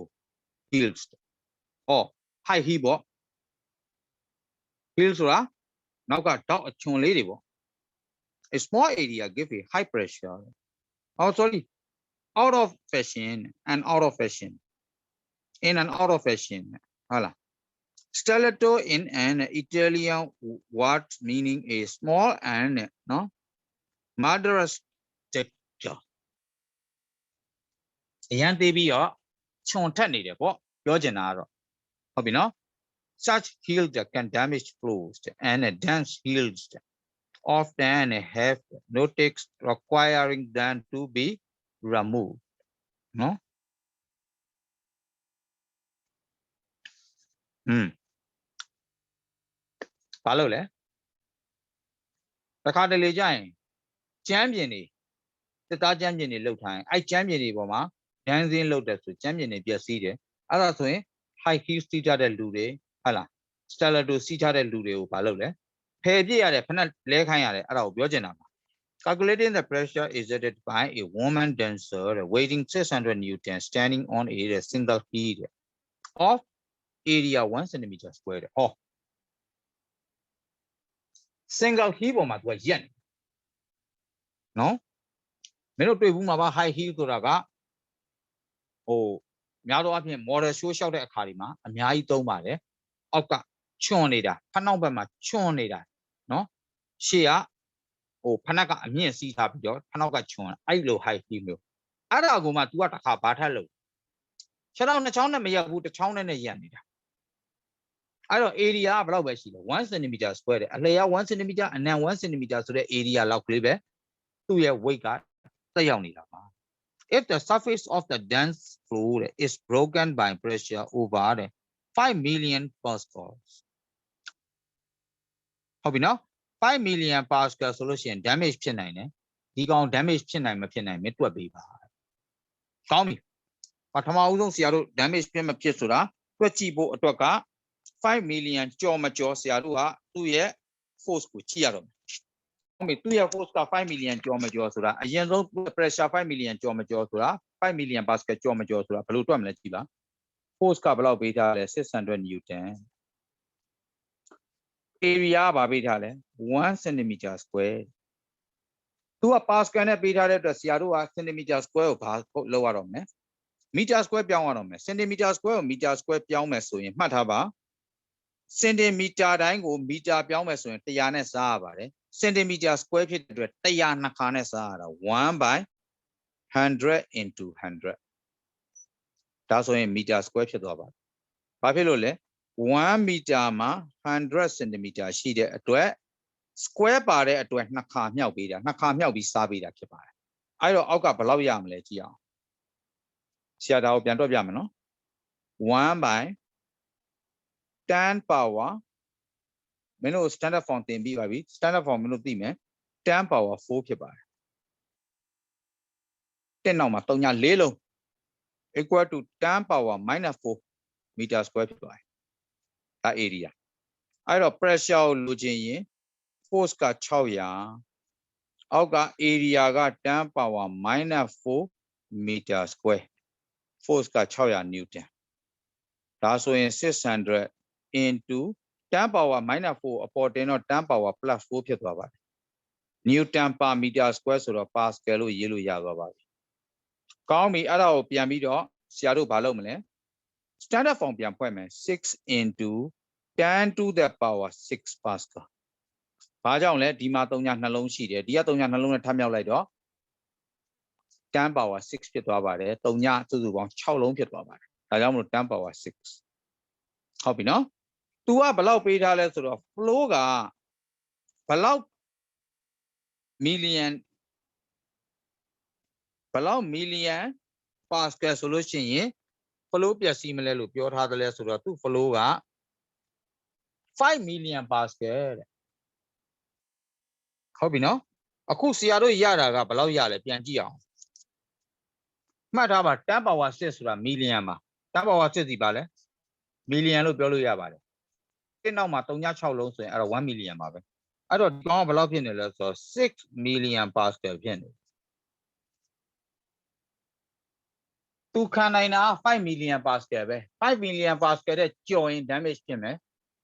heels or high heel ပေါ့ heel ဆိုတာနောက်ကတောက်အချွန်လေးတွေပေါ့ a small area give a high pressure oh sorry out of fashion and out of fashion in and out of fashion ဟုတ်လား Stellato in an Italian word meaning a small and no murderous texture. အရန်သေးပြီးတော့ခြုံထက်နေတယ်ပေါ့ပြောချင်တာကတော့ဟုတ်ပြီနော် such heels can damage flows and dense heels often have no text requiring them to be removed နော်ဘာလို့လဲတစ်ခါတလေကြာရင်ကျမ်းပြင်တွေစစ်သားကျမ်းပြင်တွေလှုပ်ထားရင်အဲ့ကျမ်းပြင်တွေပေါ်မှာဒန်းစင်းလှုပ်တဲ့ဆိုကျမ်းပြင်တွေပျက်စီးတယ်အဲ့ဒါဆိုရင် high heel စီးထားတဲ့လူတွေဟုတ်လား stiletto စီးထားတဲ့လူတွေကိုဘာလုပ်လဲဖယ်ပြစ်ရတယ်ဖက်နဲ့လဲခိုင်းရတယ်အဲ့ဒါကိုပြောချင်တာပါ calculating the pressure exerted by a woman dancer weighing 600 newton standing on a single heel of area 1 cm square ဟော single heel ပေါ်မှာသူကရက်နေနော်မင်းတို့တွေ့ဘူးမှာပါ high heel ဆိုတာကဟိုများသောအားဖြင့် model show လျှောက်တဲ့အခါဒီမှာအများကြီးသုံးပါတယ်အောက်ကချွန်နေတာဖက်နောက်ဘက်မှာချွန်နေတာနော်ရှေ့ကဟိုဖက်နက်ကအမြင့်စီးထားပြီးတော့ဖက်နောက်ကချွန်အဲ့လို high heel မျိုးအဲ့ဒါကိုမှ तू ကတစ်ခါဘာထက်လို့ခြေထောက်နှစ်ချောင်းနဲ့မရက်ဘူးတစ်ချောင်းနဲ့ရက်နေတာအဲ့တော့ area ကဘယ်လောက်ပဲရှိလဲ1 cm square တဲ့အလျား1 cm အနံ1 cm ဆိုတဲ့ area လောက်ကလေးပဲသူ့ရဲ့ weight ကတက်ရောက်နေတာပါ if the surface of the dense fluid is broken by pressure over 5 million pascals ဟုတ်ပြီနော်5 million pascal ဆိုလို့ရှိရင် damage ဖြစ်နိုင်တယ်ဒီကောင် damage ဖြစ်နိုင်မဖြစ်နိုင်မတွက်ပေးပါကောင်းပြီပထမဦးဆုံးဆရာတို့ damage ဖြစ်မဖြစ်ဆိုတာတွက်ကြည့်ဖို့အတွက်က5 million ကြော်မကြော်ဆရာတို့ကသူ့ရဲ့ force ကိုကြည့်ရတော့မယ်ဟုတ်ပြီသူ့ရဲ့ force က5 million ကြော်မကြော်ဆိုတာအရင်ဆုံး pressure 5 million ကြော်မကြော်ဆိုတာ5 million pascal ကြော်မကြော်ဆိုတာဘယ်လိုတွက်မလဲကြည့်ပါ force ကဘယ်လောက်ပေးထားလဲ600 newton area ကဘာပေးထားလဲ1 cm square သူက pascal နဲ့ပေးထားတဲ့အတွက်ဆရာတို့က centimeter square ကိုဘာလောက်ရတော့မလဲ meter square ပြောင်းရတော့မယ် centimeter square ကို meter square ပြောင်းမယ်ဆိုရင်မှတ်ထားပါ centimeter တိုင်းကို meter ပြောင်းမယ်ဆိုရင်100နဲ့စားရပါတယ် centimeter square ဖြစ်တဲ့အတွက်100နှစ်ခါနဲ့စားရတာ1 by 100 into 100ဒါဆိုရင် meter square ဖြစ်သွားပါတယ်ဘာဖြစ်လို့လဲ1 meter မှာ100 centimeter ရှိတဲ့အတွက် square ပါတဲ့အတွက်နှစ်ခါမြောက်ပေးတာနှစ်ခါမြောက်ပြီးစားပေးတာဖြစ်ပါတယ်အဲ့တော့အောက်ကဘယ်လောက်ရမလဲကြည့်အောင်ဆရာဒါကိုပြန်တွက်ပြမယ်နော်1 by 10 power မင်းတို့ standard form သင်ပြီးပါပြီ standard form မင်းတို့သိမယ်10 power 4ဖြစ်ပါတယ်တက်နောက်မှာ3ည4လုံး equal to 10 power minus 4 meter square ဖြစ်ပါတယ်ဒါ area အဲ့တော့ pressure ကိုလိုချင်ရင် force က600အောက်က area က10 power minus 4 meter square force က600 newton ဒါဆိုရင်600 into 10 power minus 4အပေါ်တင်တော့10 power plus 4ဖြစ်သွားပါတယ် newton per meter square ဆိုတော့ pascal လို့ရေးလို့ရသွားပါပြီကောင်းပြီအဲ့ဒါကိုပြန်ပြီးတော့ဆရာတို့ဘာလုပ်မလဲ standard form ပြန်ဖွဲ့မယ်6 into 10 to the power 6 pascal ဘာကြောင့်လဲဒီမှာ3ညနှလုံးရှိတယ်ဒီက3ညနှလုံးနဲ့ထပ်မြောက်လိုက်တော့10 power 6ဖြစ်သွားပါတယ်3ညစုစုပေါင်း6လုံးဖြစ်သွားပါတယ်ဒါကြောင့်မလို့10 power 6ဟုတ်ပြီနော် तू ကဘယ်လောက်ပေးထားလဲဆိုတော့ flow ကဘယ်လောက် million pascal ဆိုလို့ရှိရင် flow ပျက်စီးမလဲလို့ပြောထားတယ်လဲဆိုတော့သူ flow က5 million pascal တဲ့ဟုတ်ပြီနော်အခုဆရာတို့ရတာကဘယ်လောက်ရလဲပြန်ကြည့်အောင်မှတ်ထားပါ10 power 6ဆိုတာ million ပါ10 power 6စီပါလဲ million လို့ပြောလို့ရပါတယ်ဒီနောက်မှာ3.6လုံးဆိုရင်အဲ့တော့1 million ပါပဲအဲ့တော့ဒီကောင်ကဘယ်လောက်ဖြစ်နေလဲဆိုတော့6 million pascal ဖြစ်နေသူခံနိုင်တာ5 million pascal ပဲ5 million pascal တဲ့ကျော်ရင် damage ဖြစ်မယ်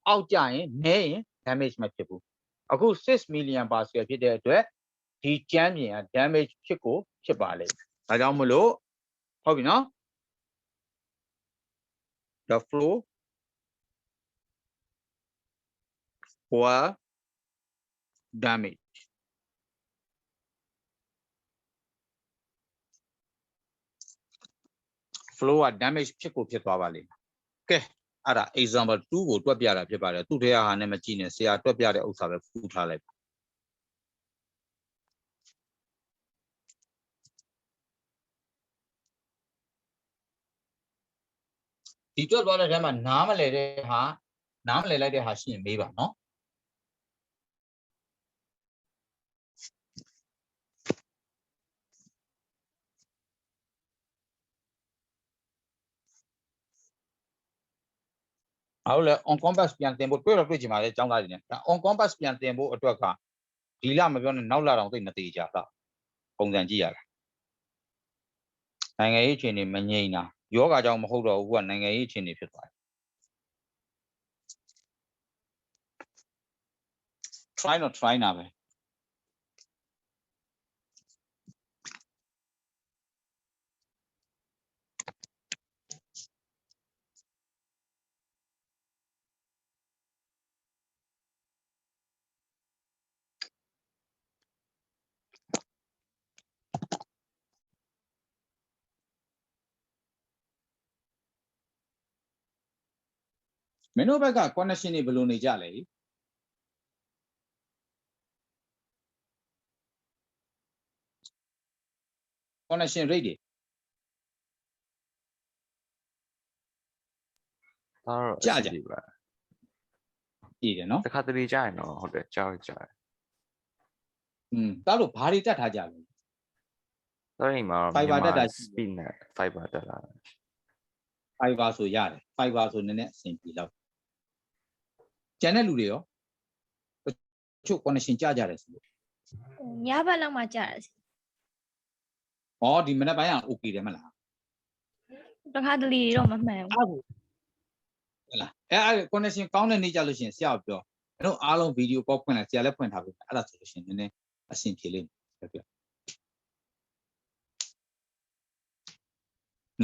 အောက်ကျရင်နည်းရင် damage မဖြစ်ဘူးအခု6 million pascal ဖြစ်တဲ့အတွက်ဒီကျမ်းပြင်က damage ဖြစ်ကိုဖြစ်ပါလိမ့်မယ်ဒါကြောင့်မလို့ဟုတ်ပြီနော် the flow poor damage. Flow damage ဖြစ်ကိုဖြစ်သွားပါလိမ့်မယ်။ကဲအဲ့ဒါ example 2ကိုတွက်ပြတာဖြစ်ပါတယ်။သူ့ထဲဟာနဲ့မကြည့်နဲ့ဆရာတွက်ပြတဲ့ဥစ္စာပဲဖူးထားလိုက်ပါဒီတွက်သွားတဲ့ထဲမှာနားမလဲတဲ့ဟာနားမလဲလိုက်တဲ့ဟာရှိရင်မေးပါနော်။ဟုတ်လဲ on compass ပြန်တင်ဖို့တွေ့တော့တွေ့ချင်ပါလေအကြောင်းသားတွေနဲ့ဒါ on compass ပြန်တင်ဖို့အတွက်ကဒီလမပြောနဲ့နောက်လတောင်သိမသေးကြတာပုံစံကြည့်ရတာနိုင်ငံရေးအခြေအနေမငြိမ်တာယောဂါကြောင့်မဟုတ်တော့ဘူးကနိုင်ငံရေးအခြေအနေဖြစ်သွားတယ် try not try နာပဲမင်းတို့ဘက်က connection တွေဘယ်လိုနေကြလဲ connection rate တွေ ဒါတော့ ကြာ အ ကြာ စီအပါ ကြည့်တယ်နော် တခါတလေကြာရင်တော့ဟုတ်တယ်ကြောက်ကြတယ် တားလို့ဘာတွေတက်ထားကြလဲ ဒါရင်မှာ Fiber တက်တာရှိတယ် speed နဲ့ fiber တက်တာ fiber ဆိုရတယ် fiber ဆိုနည်းနည်းအဆင်ပြေတော့ကျန်တဲ့လူတွေရောတချို့ connection ကြာကြတယ်ဆိုလို့ ညဘက်လောက်မှကြာတယ် ဟောဒီမနေ့ပိုင်းက okay တယ်မလား တခါတလေတော့မမှန်ဘူး ဟုတ်လားအဲ့ connection ကောင်းတဲ့နေ့ကြလို့ရှိရင်ဆရာကပြောမင်းတို့အားလုံး video call ဖွင့်လိုက်ဆရာလည်းဖွင့်ထားပြီအဲ့ဒါဆိုလို့ရှိရင်နည်းနည်းအဆင်ပြေလိမ့်မယ်ပြော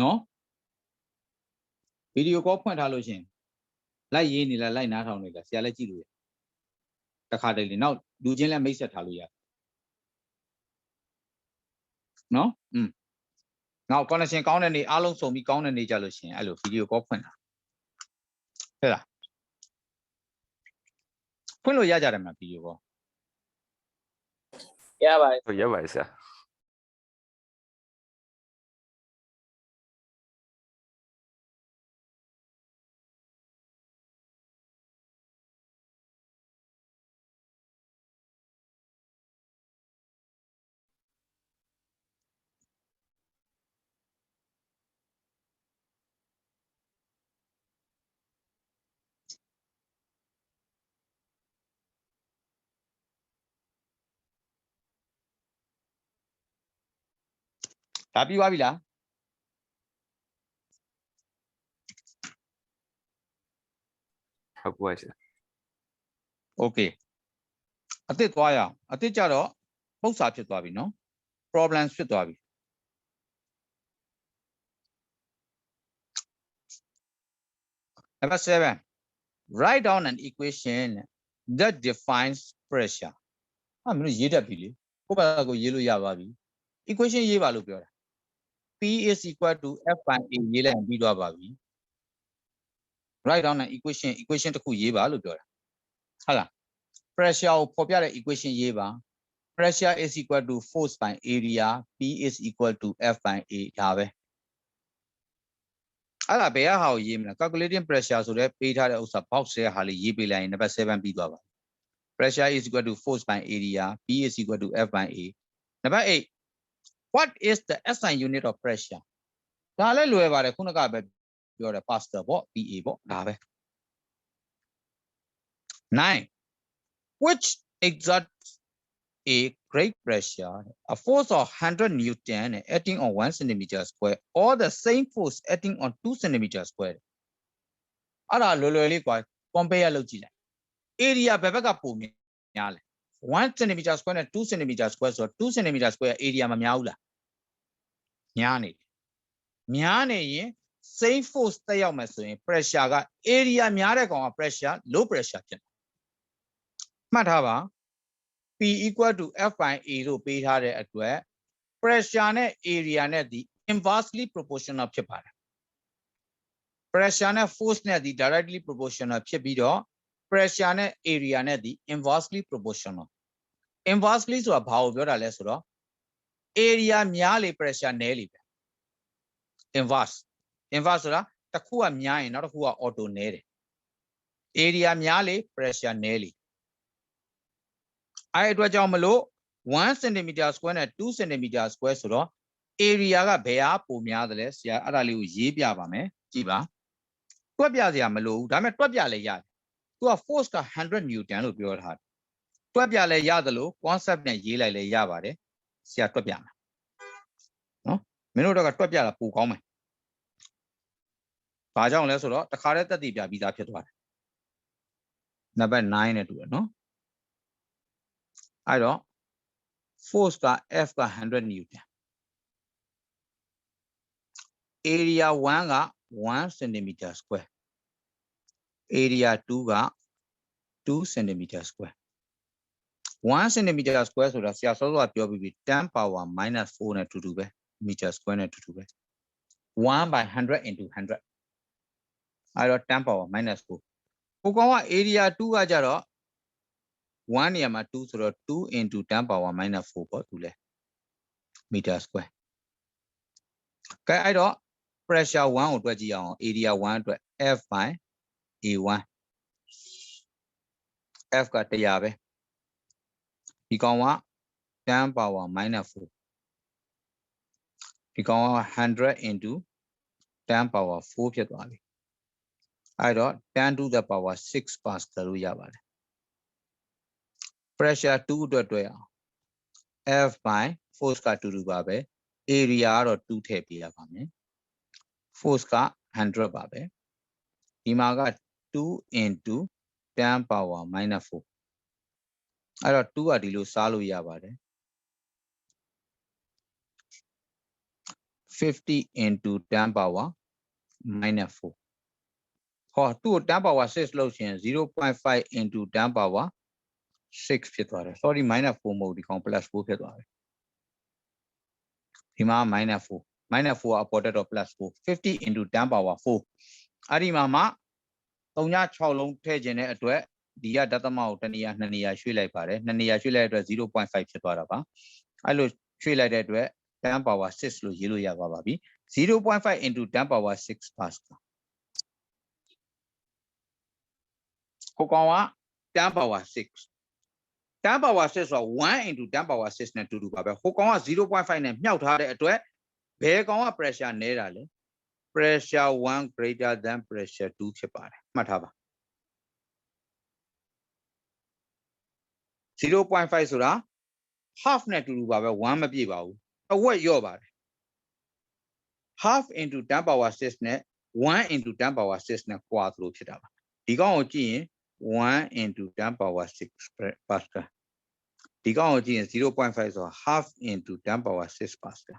နော် video call ဖွင့်ထားလို့ရှိရင်လိုက်ရေးနေလားလိုက်နားထောင်နေလားဆရာလည်းကြည့်လို့ရတခါတလေနောက်လူချင်းလည်းမိတ်ဆက်ထားလို့ရနော်နောက် connection ကောင်းတဲ့နေ့အားလုံးစုံပြီးကောင်းတဲ့နေ့ကြလို့ရှိရင်အဲ့လို video call ဖွင့်တာဟုတ်လားဖွင့်လို့ရကြတယ်မလား video call ရပါ ဟုတ်ရပါတယ်ဆရာ ဒါပြီးသွားပြီလား ဟုတ်ပါဆရာ okay အသစ်သွားရအောင်အသစ်ကြတော့ပု္ပ္ပစာဖြစ်သွားပြီနော် problem ဖြစ်သွားပြီ Number 7 write down an equation that defines pressure မင်းတို့ရေးတတ်ပြီလေကိုယ့်ဘာကိုရေးလို့ရပါပြီ equation ရေးပါလို့ပြောတာ P is equal to F by A ရေးလိုက်ရင်ပြီးသွားပါပြီ write down an equation တစ်ခုရေးပါလို့ပြောတာဟုတ်လား pressure ကိုဖော်ပြတဲ့ equation ရေးပါ pressure is equal to force by area P is equal to F by A ဒါပဲအဲ့ဒါဘယ်ဟာကိုရေးမလဲ calculating pressure ဆိုတဲ့ပေးထားတဲ့ဥစ္စာ box ရဲ့ဟာလေးရေးပေးလိုက်ရင် number 7ပြီးသွားပါ pressure is equal to force by area P is equal to F by A number 8 what is the SI unit of pressure ဒါလည်းလွယ်ပါတယ်ခုနကပဲပြောတယ် pascal ပေါ့ PA ပေါ့ဒါပဲ 9 which exerts a great pressure a force of 100 Newton acting on 1 centimeter square or the same force acting on 2 centimeter square အဲ့ဒါလွယ်လွယ်လေးကွာ compare လုပ်ကြည့်လိုက် area ဘယ်ဘက်ကပိုများလဲ 1 centimeter square နဲ့ 2 centimeter square ဆိုတော့ 2 centimeter square area မများဘူးလားများနေရင် same force တက်ရောက်မယ်ဆိုရင် pressure က area များတဲ့ကောင်က pressure low pressure ဖြစ်တယ် မှတ်ထားပါ P equal to F by A လို့ပေးထားတဲ့အတွက် pressure နဲ့ area နဲ့ဒီ inversely proportional ဖြစ်ပါတယ် pressure နဲ့ force နဲ့ဒီ directly proportional ဖြစ်ပြီးတော့ pressure နဲ့ area နဲ့ဒီ inversely proportional inversely ဆိုတာဘာကိုပြောတာလဲဆိုတော့ area များလေ pressure နည်းလေပဲ inverse ဆိုတာတစ်ခုကများရင်နောက်တစ်ခုက auto နည်းတယ် area များလေ pressure နည်းလေအဲ့အတွက်ကြောင့်မလို့1 cm square နဲ့2 cm square ဆိုတော့ area ကဘယ်ဟာပိုများတယ်လဲဆရာအဲ့ဒါလေးကိုရေးပြပါမယ်ကြည့်ပါတွက်ပြစရာမလိုဘူးဒါပေမဲ့တွက်ပြလဲရတယ်သူက force က100 newton လို့ပြောထားတယ်တွက်ပြလဲရတယ်လို့ concept နဲ့ရေးလိုက်လဲရပါတယ်ဆရာတွက်ပြမယ်နော်မင်းတို့တော့ကတွက်ပြတာပိုကောင်းမယ်ဘာကြောင့်လဲဆိုတော့တခါတည်းတက်တည်ပြပြီးသားဖြစ်သွားတယ်နံပါတ်9နဲ့တူတယ်နော်အဲ့တော့ force က F က100 newton area 1က1 cm square area 2က2 cm square 1 cm square ဆိုတာဆရာစောစောကပြောပြီးပြီ10 power - 4နဲ့တူတူပဲ meter square နဲ့တူတူပဲ1 by 100 into 100အဲ့တော့10 power - 4ဟိုကောင်က area 2ကကြတော့1နေရာမှာ2ဆိုတော့2 into 10 power - 4ပေါ့သူလဲ meter square ကဲအဲ့တော့ pressure 1ကိုတွက်ကြည့်အောင် area 1အတွက် F by A1 F က100ပဲဒီကောင်က10 power - 4ဒီကောင်က100 into 10 power 4ဖြစ်သွားပြီအဲ့တော့10 to the power 6 pascal လို့ရပါတယ် pressure 2အတွက်တွက်အောင် F by force ကတူတူပါပဲ area ကတော့2ထည့်ပေးရပါမယ် force က100ပါပဲဒီမှာက2 into 10 power - 4အဲ့တော့2ကဒီလိုစားလို့ရပါတယ်50 into 10 power - 4ဟောသူ့ကို10 power 6လို့ရှင်0.5 into 10 power 6ဖြစ်သွားတယ် sorry -4 မဟုတ်ဒီကောင် +4 ဖြစ်သွားတယ်ဒီမှာ -4 -4ကအပေါ်တက်တော့ +4 50 into 10 power 4အဲ့ဒီမှာမှ3.6လုံးထည့်ခြင်းတဲ့အတွက်ဒီကဒသမကိုတစ်နေရာ2နေရာရွှေ့လိုက်ပါတယ်2နေရာရွှေ့လိုက်တဲ့အတွက် 0.5 ဖြစ်သွားတာပါအဲ့လိုရွှေ့လိုက်တဲ့အတွက်10 power 6လို့ရေးလို့ရပါပါပြီ0.5 into 10 power 6 pascalဟိုကောင်က10 power 6 10 power 6ဆိုတော့1 into 10 power 6နဲ့တူတူပါပဲဟိုကောင်က 0.5 နဲ့မြှောက်ထားတဲ့အတွက်ဘယ်ကောင်က pressure နည်းတာလဲ pressure 1 greater than pressure 2ဖြစ်ပါတယ်မှတ်ထားပါ0.5 ဆိုတာ half နဲ့တူတူပါပဲ1မပြည့်ပါဘူးအဝက်လျော့ပါတယ် half into 10 power 6နဲ့1 into 10 power 6နဲ့ကွာသလိုဖြစ်တာပါဒီကောင်ကိုကြည့်ရင်1 into 10 power 6 pascal ဒီကောင်ကိုကြည့်ရင် 0.5 ဆိုတာ half into 10 power 6 pascal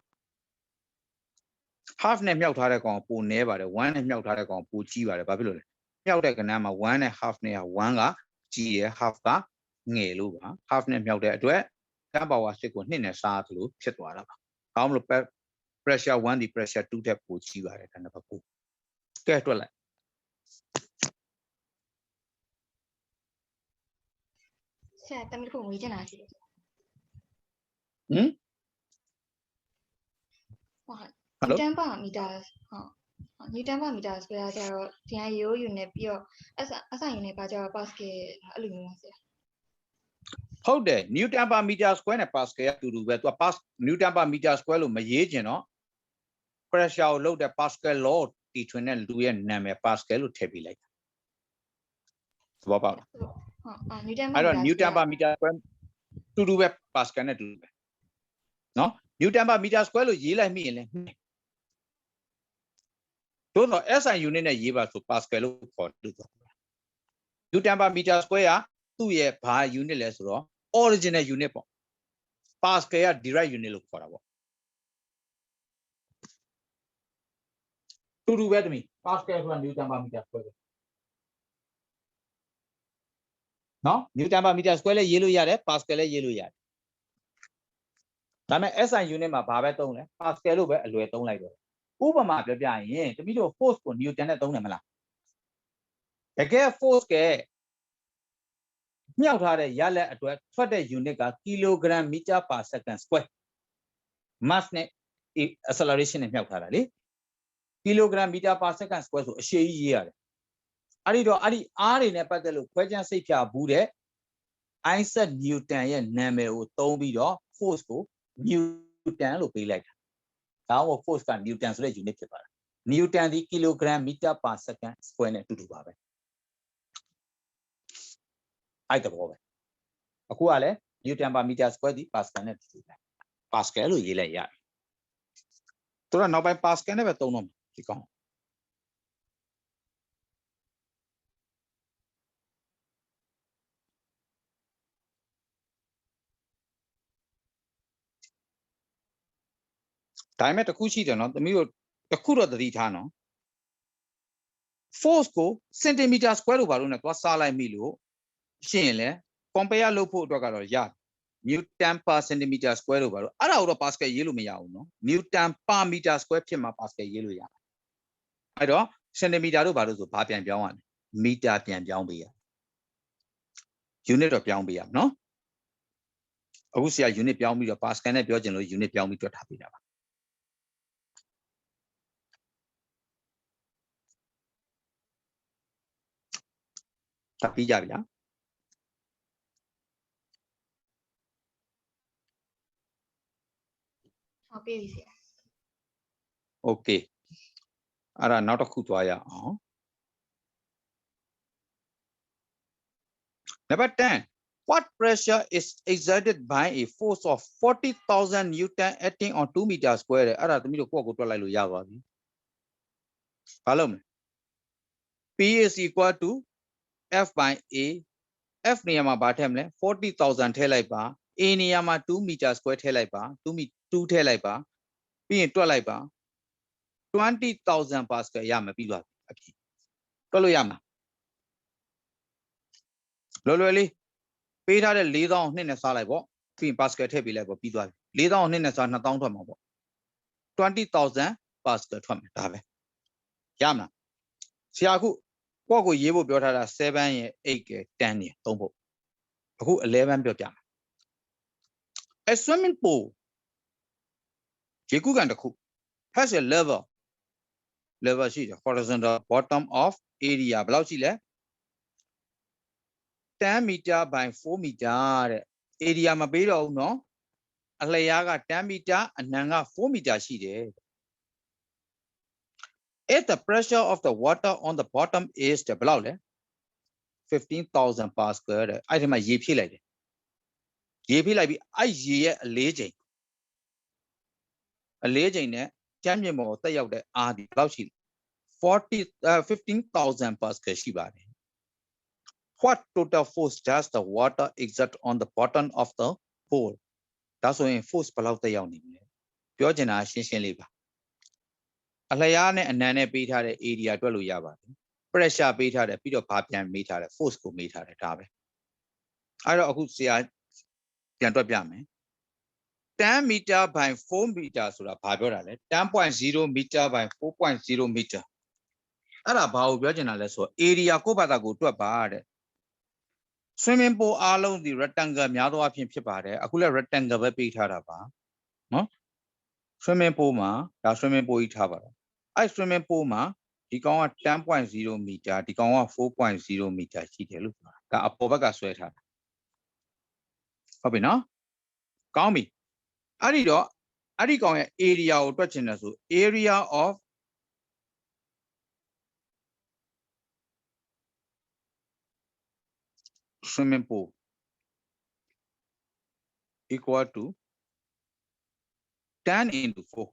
half နဲ့မြှောက်ထားတဲ့ကောင်ပိုနည်းပါတယ်1နဲ့မြှောက်ထားတဲ့ကောင်ပိုကြီးပါတယ်ဘာဖြစ်လို့လဲမြှောက်တဲ့ကဏ္ဍမှာ1နဲ့ half နဲ့1ကကြီးရယ် half ကငယ်လို့ပါ half နဲ့မြှောက်တဲ့အတွက်10 power 6ကို2နဲ့စားသလိုဖြစ်သွားတာပါဘာလို့မလို့ pressure 1ဒီ pressure 2တက်ပိုကြီးပါတယ်ဒါနံပါတ်9ကဲတွက်လိုက် ဆရာတမီးတို့ငွေချင်တာရှိတယ် ဟမ် ဟုတ်10 ပါမီတာဟုတ်10 ပါမီတာစကွဲကျတော့ဒီဟာရိုးယူနေပြီးတော့အဆိုင်ယူနေပါကျတော့ pascal အဲ့လိုမျိုးပါဆရာဟုတ်တယ် newton per meter square နဲ့ pascal ကတူတူပဲသူက newton per meter square လို့မရေးချင်တော့ pressure ကိုလုပ်တဲ့ pascal law တီထွင်တဲ့လူရဲ့နာမည် pascal လို့ထည့်ပေးလိုက်တာသဘောပေါက်လားဟုတ်newton အဲ့တော့ newton per meter square တူတူပဲ pascal နဲ့တူတူပဲနော် newton per meter square လို့ရေးလိုက်မိရင်လည်းတို့တော့ SI unit နဲ့ရေးပါဆို pascal လို့ခေါ်လို့တော့ newton per meter square ကသူ့ရဲ့ဘာ unit လဲဆိုတော့ original unit ပေါ့ pascal က direct unit လို့ခေါ်တာပေါ့တူတူပဲတမီ pascal ဆိုတာ newton per meter square ပဲ နော် Newton per meter square လဲရေးလို့ရတယ် Pascal လဲရေးလို့ရတယ်ဒါပေမဲ့ SI unit မှာဘာပဲသုံးလဲ Pascal လို့ပဲအလွယ်သုံးလိုက်တော့ဥပမာပြောပြရင်တမီးတို့ force ကို Newton နဲ့သုံးတယ်မလားတကယ် force ကမြှောက်ထားတဲ့ရလက်အတွက်ထွက်တဲ့ unit က kilogram meter per second square mass နဲ့ acceleration နဲ့မြှောက်ထားတာလေ kilogram meter per second square ဆိုအရှည်ကြီးရေးရတယ်အဲ့ဒီတော့အဲ့ဒီ R တွေနဲ့ပတ်သက်လို့ခွဲခြမ်းစိတ်ဖြာဘူးတဲ့ Isaac Newton ရဲ့နာမည်ကိုသုံးပြီးတော့ force ကို Newton လို့ပေးလိုက်တာဒါမှမဟုတ် force က Newton ဆိုတဲ့ unit ဖြစ်သွားတာ Newton ဒီ kilogram meter per second square နဲ့အတူတူပါပဲအဲ့တော့ပဲအခုကလည်း Newton per meter square ဒီ Pascal နဲ့တူတူပဲ Pascal လို့ရေးလိုက်ရတယ်သူကနောက်ပိုင်း Pascal နဲ့ပဲသုံးတော့ဒီကောင်ဒါပေမဲ့တစ်ခုရှိတယ်နော်သမီးတို့တစ်ခုတော့သတိထားနော် force ကို centimeter square လို့ဘာလို့ ਨੇ သွားစားလိုက်မိလို့ရှင်းရင်လဲ compare လုပ်ဖို့အတွက်ကတော့ရ Newton per centimeter square လို့ဘာလို့အဲ့ဒါကိုတော့ Pascal ရေးလို့မရဘူးနော် Newton per meter square ဖြစ်မှာ Pascal ရေးလို့ရအဲ့တော့ centimeter တို့ဘာလို့ဆိုဘာပြန်ပြောင်းရလဲ meter ပြန်ပြောင်းပေးရ unit တော့ပြောင်းပေးရနော်အခုဆရာ unit ပြောင်းပြီးတော့ Pascal နဲ့ပြောချင်လို့ unit ပြောင်းပြီးတွက်ထားပေးတာပါတပီးကြပြီလား ဟုတ်ပြီဆရာ Okay အဲ့ဒါနောက်တစ်ခုသွားရအောင် Number 10 What pressure is exerted by a force of 40,000 Newton acting on 2 meter square အဲ့ဒါသမီးတို့ကိုယ့်ကိုတွက်လိုက်လို့ရပါပြီဘာလို့မလဲ P is equal to F by A F နေရာမှာဘာထည့်မလဲ 40,000 ထည့်လိုက်ပါ A နေရာမှာ 2 meter square ထည့်လိုက်ပါ 2 ထည့်လိုက်ပါပြီးရင်တွက်လိုက်ပါ 20,000 Pascal ရမယ်ပြီးသွားပြီအဖြစ်တွက်လို့ရမှာလွယ်လွယ်လေးပေးထားတဲ့ 4,000 နှစ်နဲ့စားလိုက်ပေါ့ပြီးရင် Pascal ထည့်ပေးလိုက်ပေါ့ပြီးသွားပြီ 4,000 နှစ်နဲ့စား 2,000 ထွက်မှာပေါ့ 20,000 Pascal ထွက်မယ်ဒါပဲရမလားဆရာအခုကိုယ့်ကိုရေးဖို့ပြောထားတာ7ရဲ့8ရဲ့10ရဲ့သုံးဖို့အခု11ပြောပြမယ် A swimming pool ရေကူးကန်တစ်ခု has a level ရှိတယ် horizontal bottom of area ဘယ်လောက်ရှိလဲ10 meter by 4 meter တဲ့ area မပေးတော့ဘူးเนาะအလျားက10 meter အနံက4 meter ရှိတယ် if the pressure of the water on the bottom is ဘယ်လောက်လဲ 15,000 Pascal တဲ့အဲ့ဒီမှာရေဖြည့်လိုက်တယ်ရေဖြည့်လိုက်ပြီးအဲ့ရေရဲ့အလေးချိန်နဲ့ကျမ်းမြေပေါ်ကိုတက်ရောက်တဲ့အားဒီဘယ်လောက်ရှိလဲ 15,000 Pascal ရှိပါတယ် What total force does the water exert on the bottom of the pool ဒါဆိုရင် force ဘယ်လောက်တက်ရောက်နေမလဲပြောချင်တာရှင်းရှင်းလေးပါအလျားနဲ့အနံနဲ့ပေးထားတဲ့ area တွက်လို့ရပါတယ် pressure ပေးထားတယ်ပြီးတော့ဘာပြန်မေးထားတယ် force ကိုမေးထားတယ်ဒါပဲအဲ့တော့အခုဆရာပြန်တွက်ပြမယ်10 meter by 4 meter ဆိုတာဘာပြောတာလဲ 10.0 meter by 4.0 meter အဲ့ဒါဘာကိုပြောချင်တာလဲဆိုတော့ area ကိုယ့်ဘာသာကိုတွက်ပါတဲ့ swimming pool အားလုံးဒီ rectangle များသောအားဖြင့်ဖြစ်ပါတယ်အခုလည်း rectangle ပဲပေးထားတာပါနော် swimming pool မှာဒါ swimming pool ကြီးထားပါတော့အဲ့ swimming pool မှာဒီကောင်က 10.0 meter ဒီကောင်က 4.0 meter ရှိတယ်လို့ပြောတာဒါအပေါ်ဘက်ကဆွဲထားတာဟုတ်ပြီနော်ကောင်းပြီအဲ့ဒီတော့အဲ့ဒီကောင်ရဲ့ area ကိုတွက်ချင်တယ်ဆို area of swimming pool equal to 10 into 4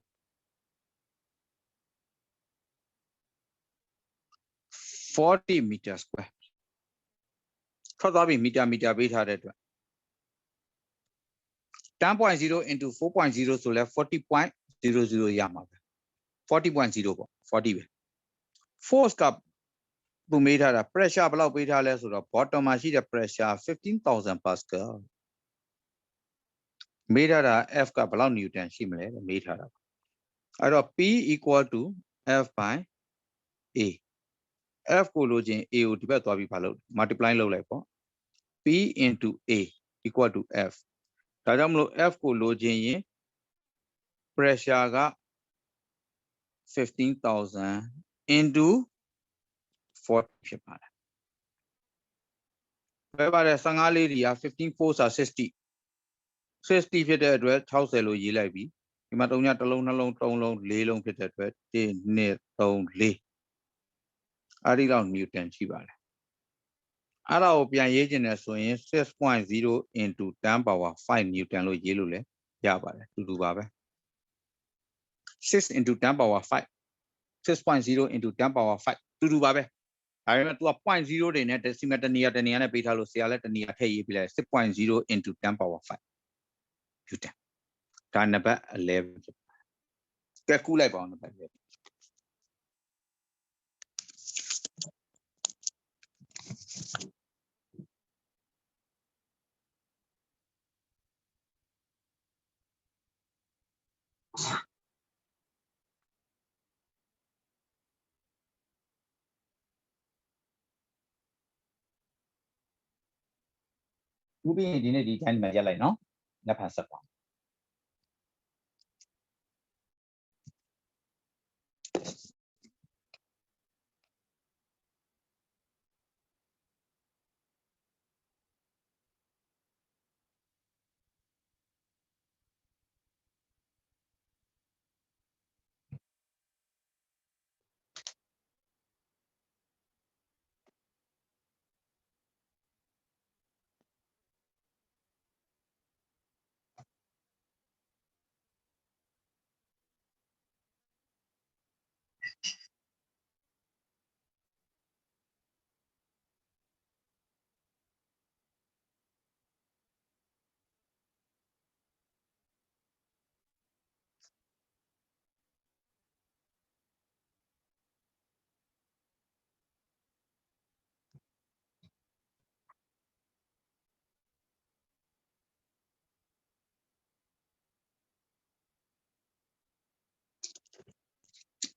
40 meter square ထွက်သွားပြီ meter ပေးထားတဲ့အတွက် 10.0 into 4.0 ဆိုလဲ 40.00 ရမှာပဲ 40.0 ပေါ့ 40ပဲ force က သူမေးထားတာ pressure ဘယ်လောက်ပေးထားလဲဆိုတော့ bottom မှာရှိတဲ့ pressure 15,000 pascal မေးထားတာ F ကဘယ်လောက် newton ရှိမလဲမေးထားတာအဲ့တော့ P equal to F by A F ကိုလိုချင် A ကိုဒီဘက်သွားပြီးဘာလုပ် multiply လုပ်လိုက်ပေါ့ P into A equal to F ဒါကြောင့်မလို့ F ကိုလိုချင်ရင် pressure က 15,000 into 40ဖြစ်ပါတယ်ဘယ်ပါတယ်15လေးတွေက15 4 60 60ဖြစ်တဲ့အတွက်60လို့ရေးလိုက်ပြီဒီမှာ3ညတစ်လုံးနှလုံး3လုံး4လုံးဖြစ်တဲ့အတွက်1 2 3 4အဲ့ဒီလောက် newton ရှိပါတယ်အဲ့ဒါကိုပြန်ရေးချင်တယ်ဆိုရင် 6.0 into 10 power 5 newton လို့ရေးလို့လည်းရပါတယ်တူတူပါပဲ6 into 10 power 5 6.0 into 10 power 5တူတူပါပဲဒါပေမဲ့ तू က 0.0 တွေနဲ့ decimal တနေရာနဲ့ပေးထားလို့ဆရာလည်းတနေရာထည့်ရေးပြလိုက် 6.0 into 10 power 5 newton ဒါနံပါတ်11ကဲကူးလိုက်ပါအောင်နံပါတ်11ဦးပြီးရင်ဒီနေ့ဒီတိုင်းမှာရက်လိုက်နော်လက်ဖန်ဆက်ပါ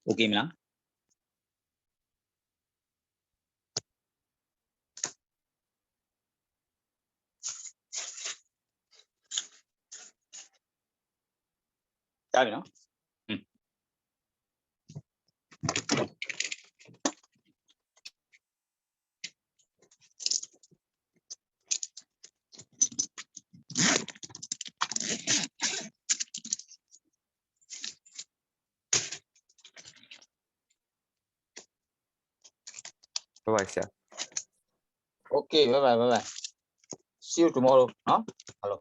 โอเคမလားကြားပြီနော်ဘယ်ပါဆရာ Okay bye bye see you tomorrow နော် hello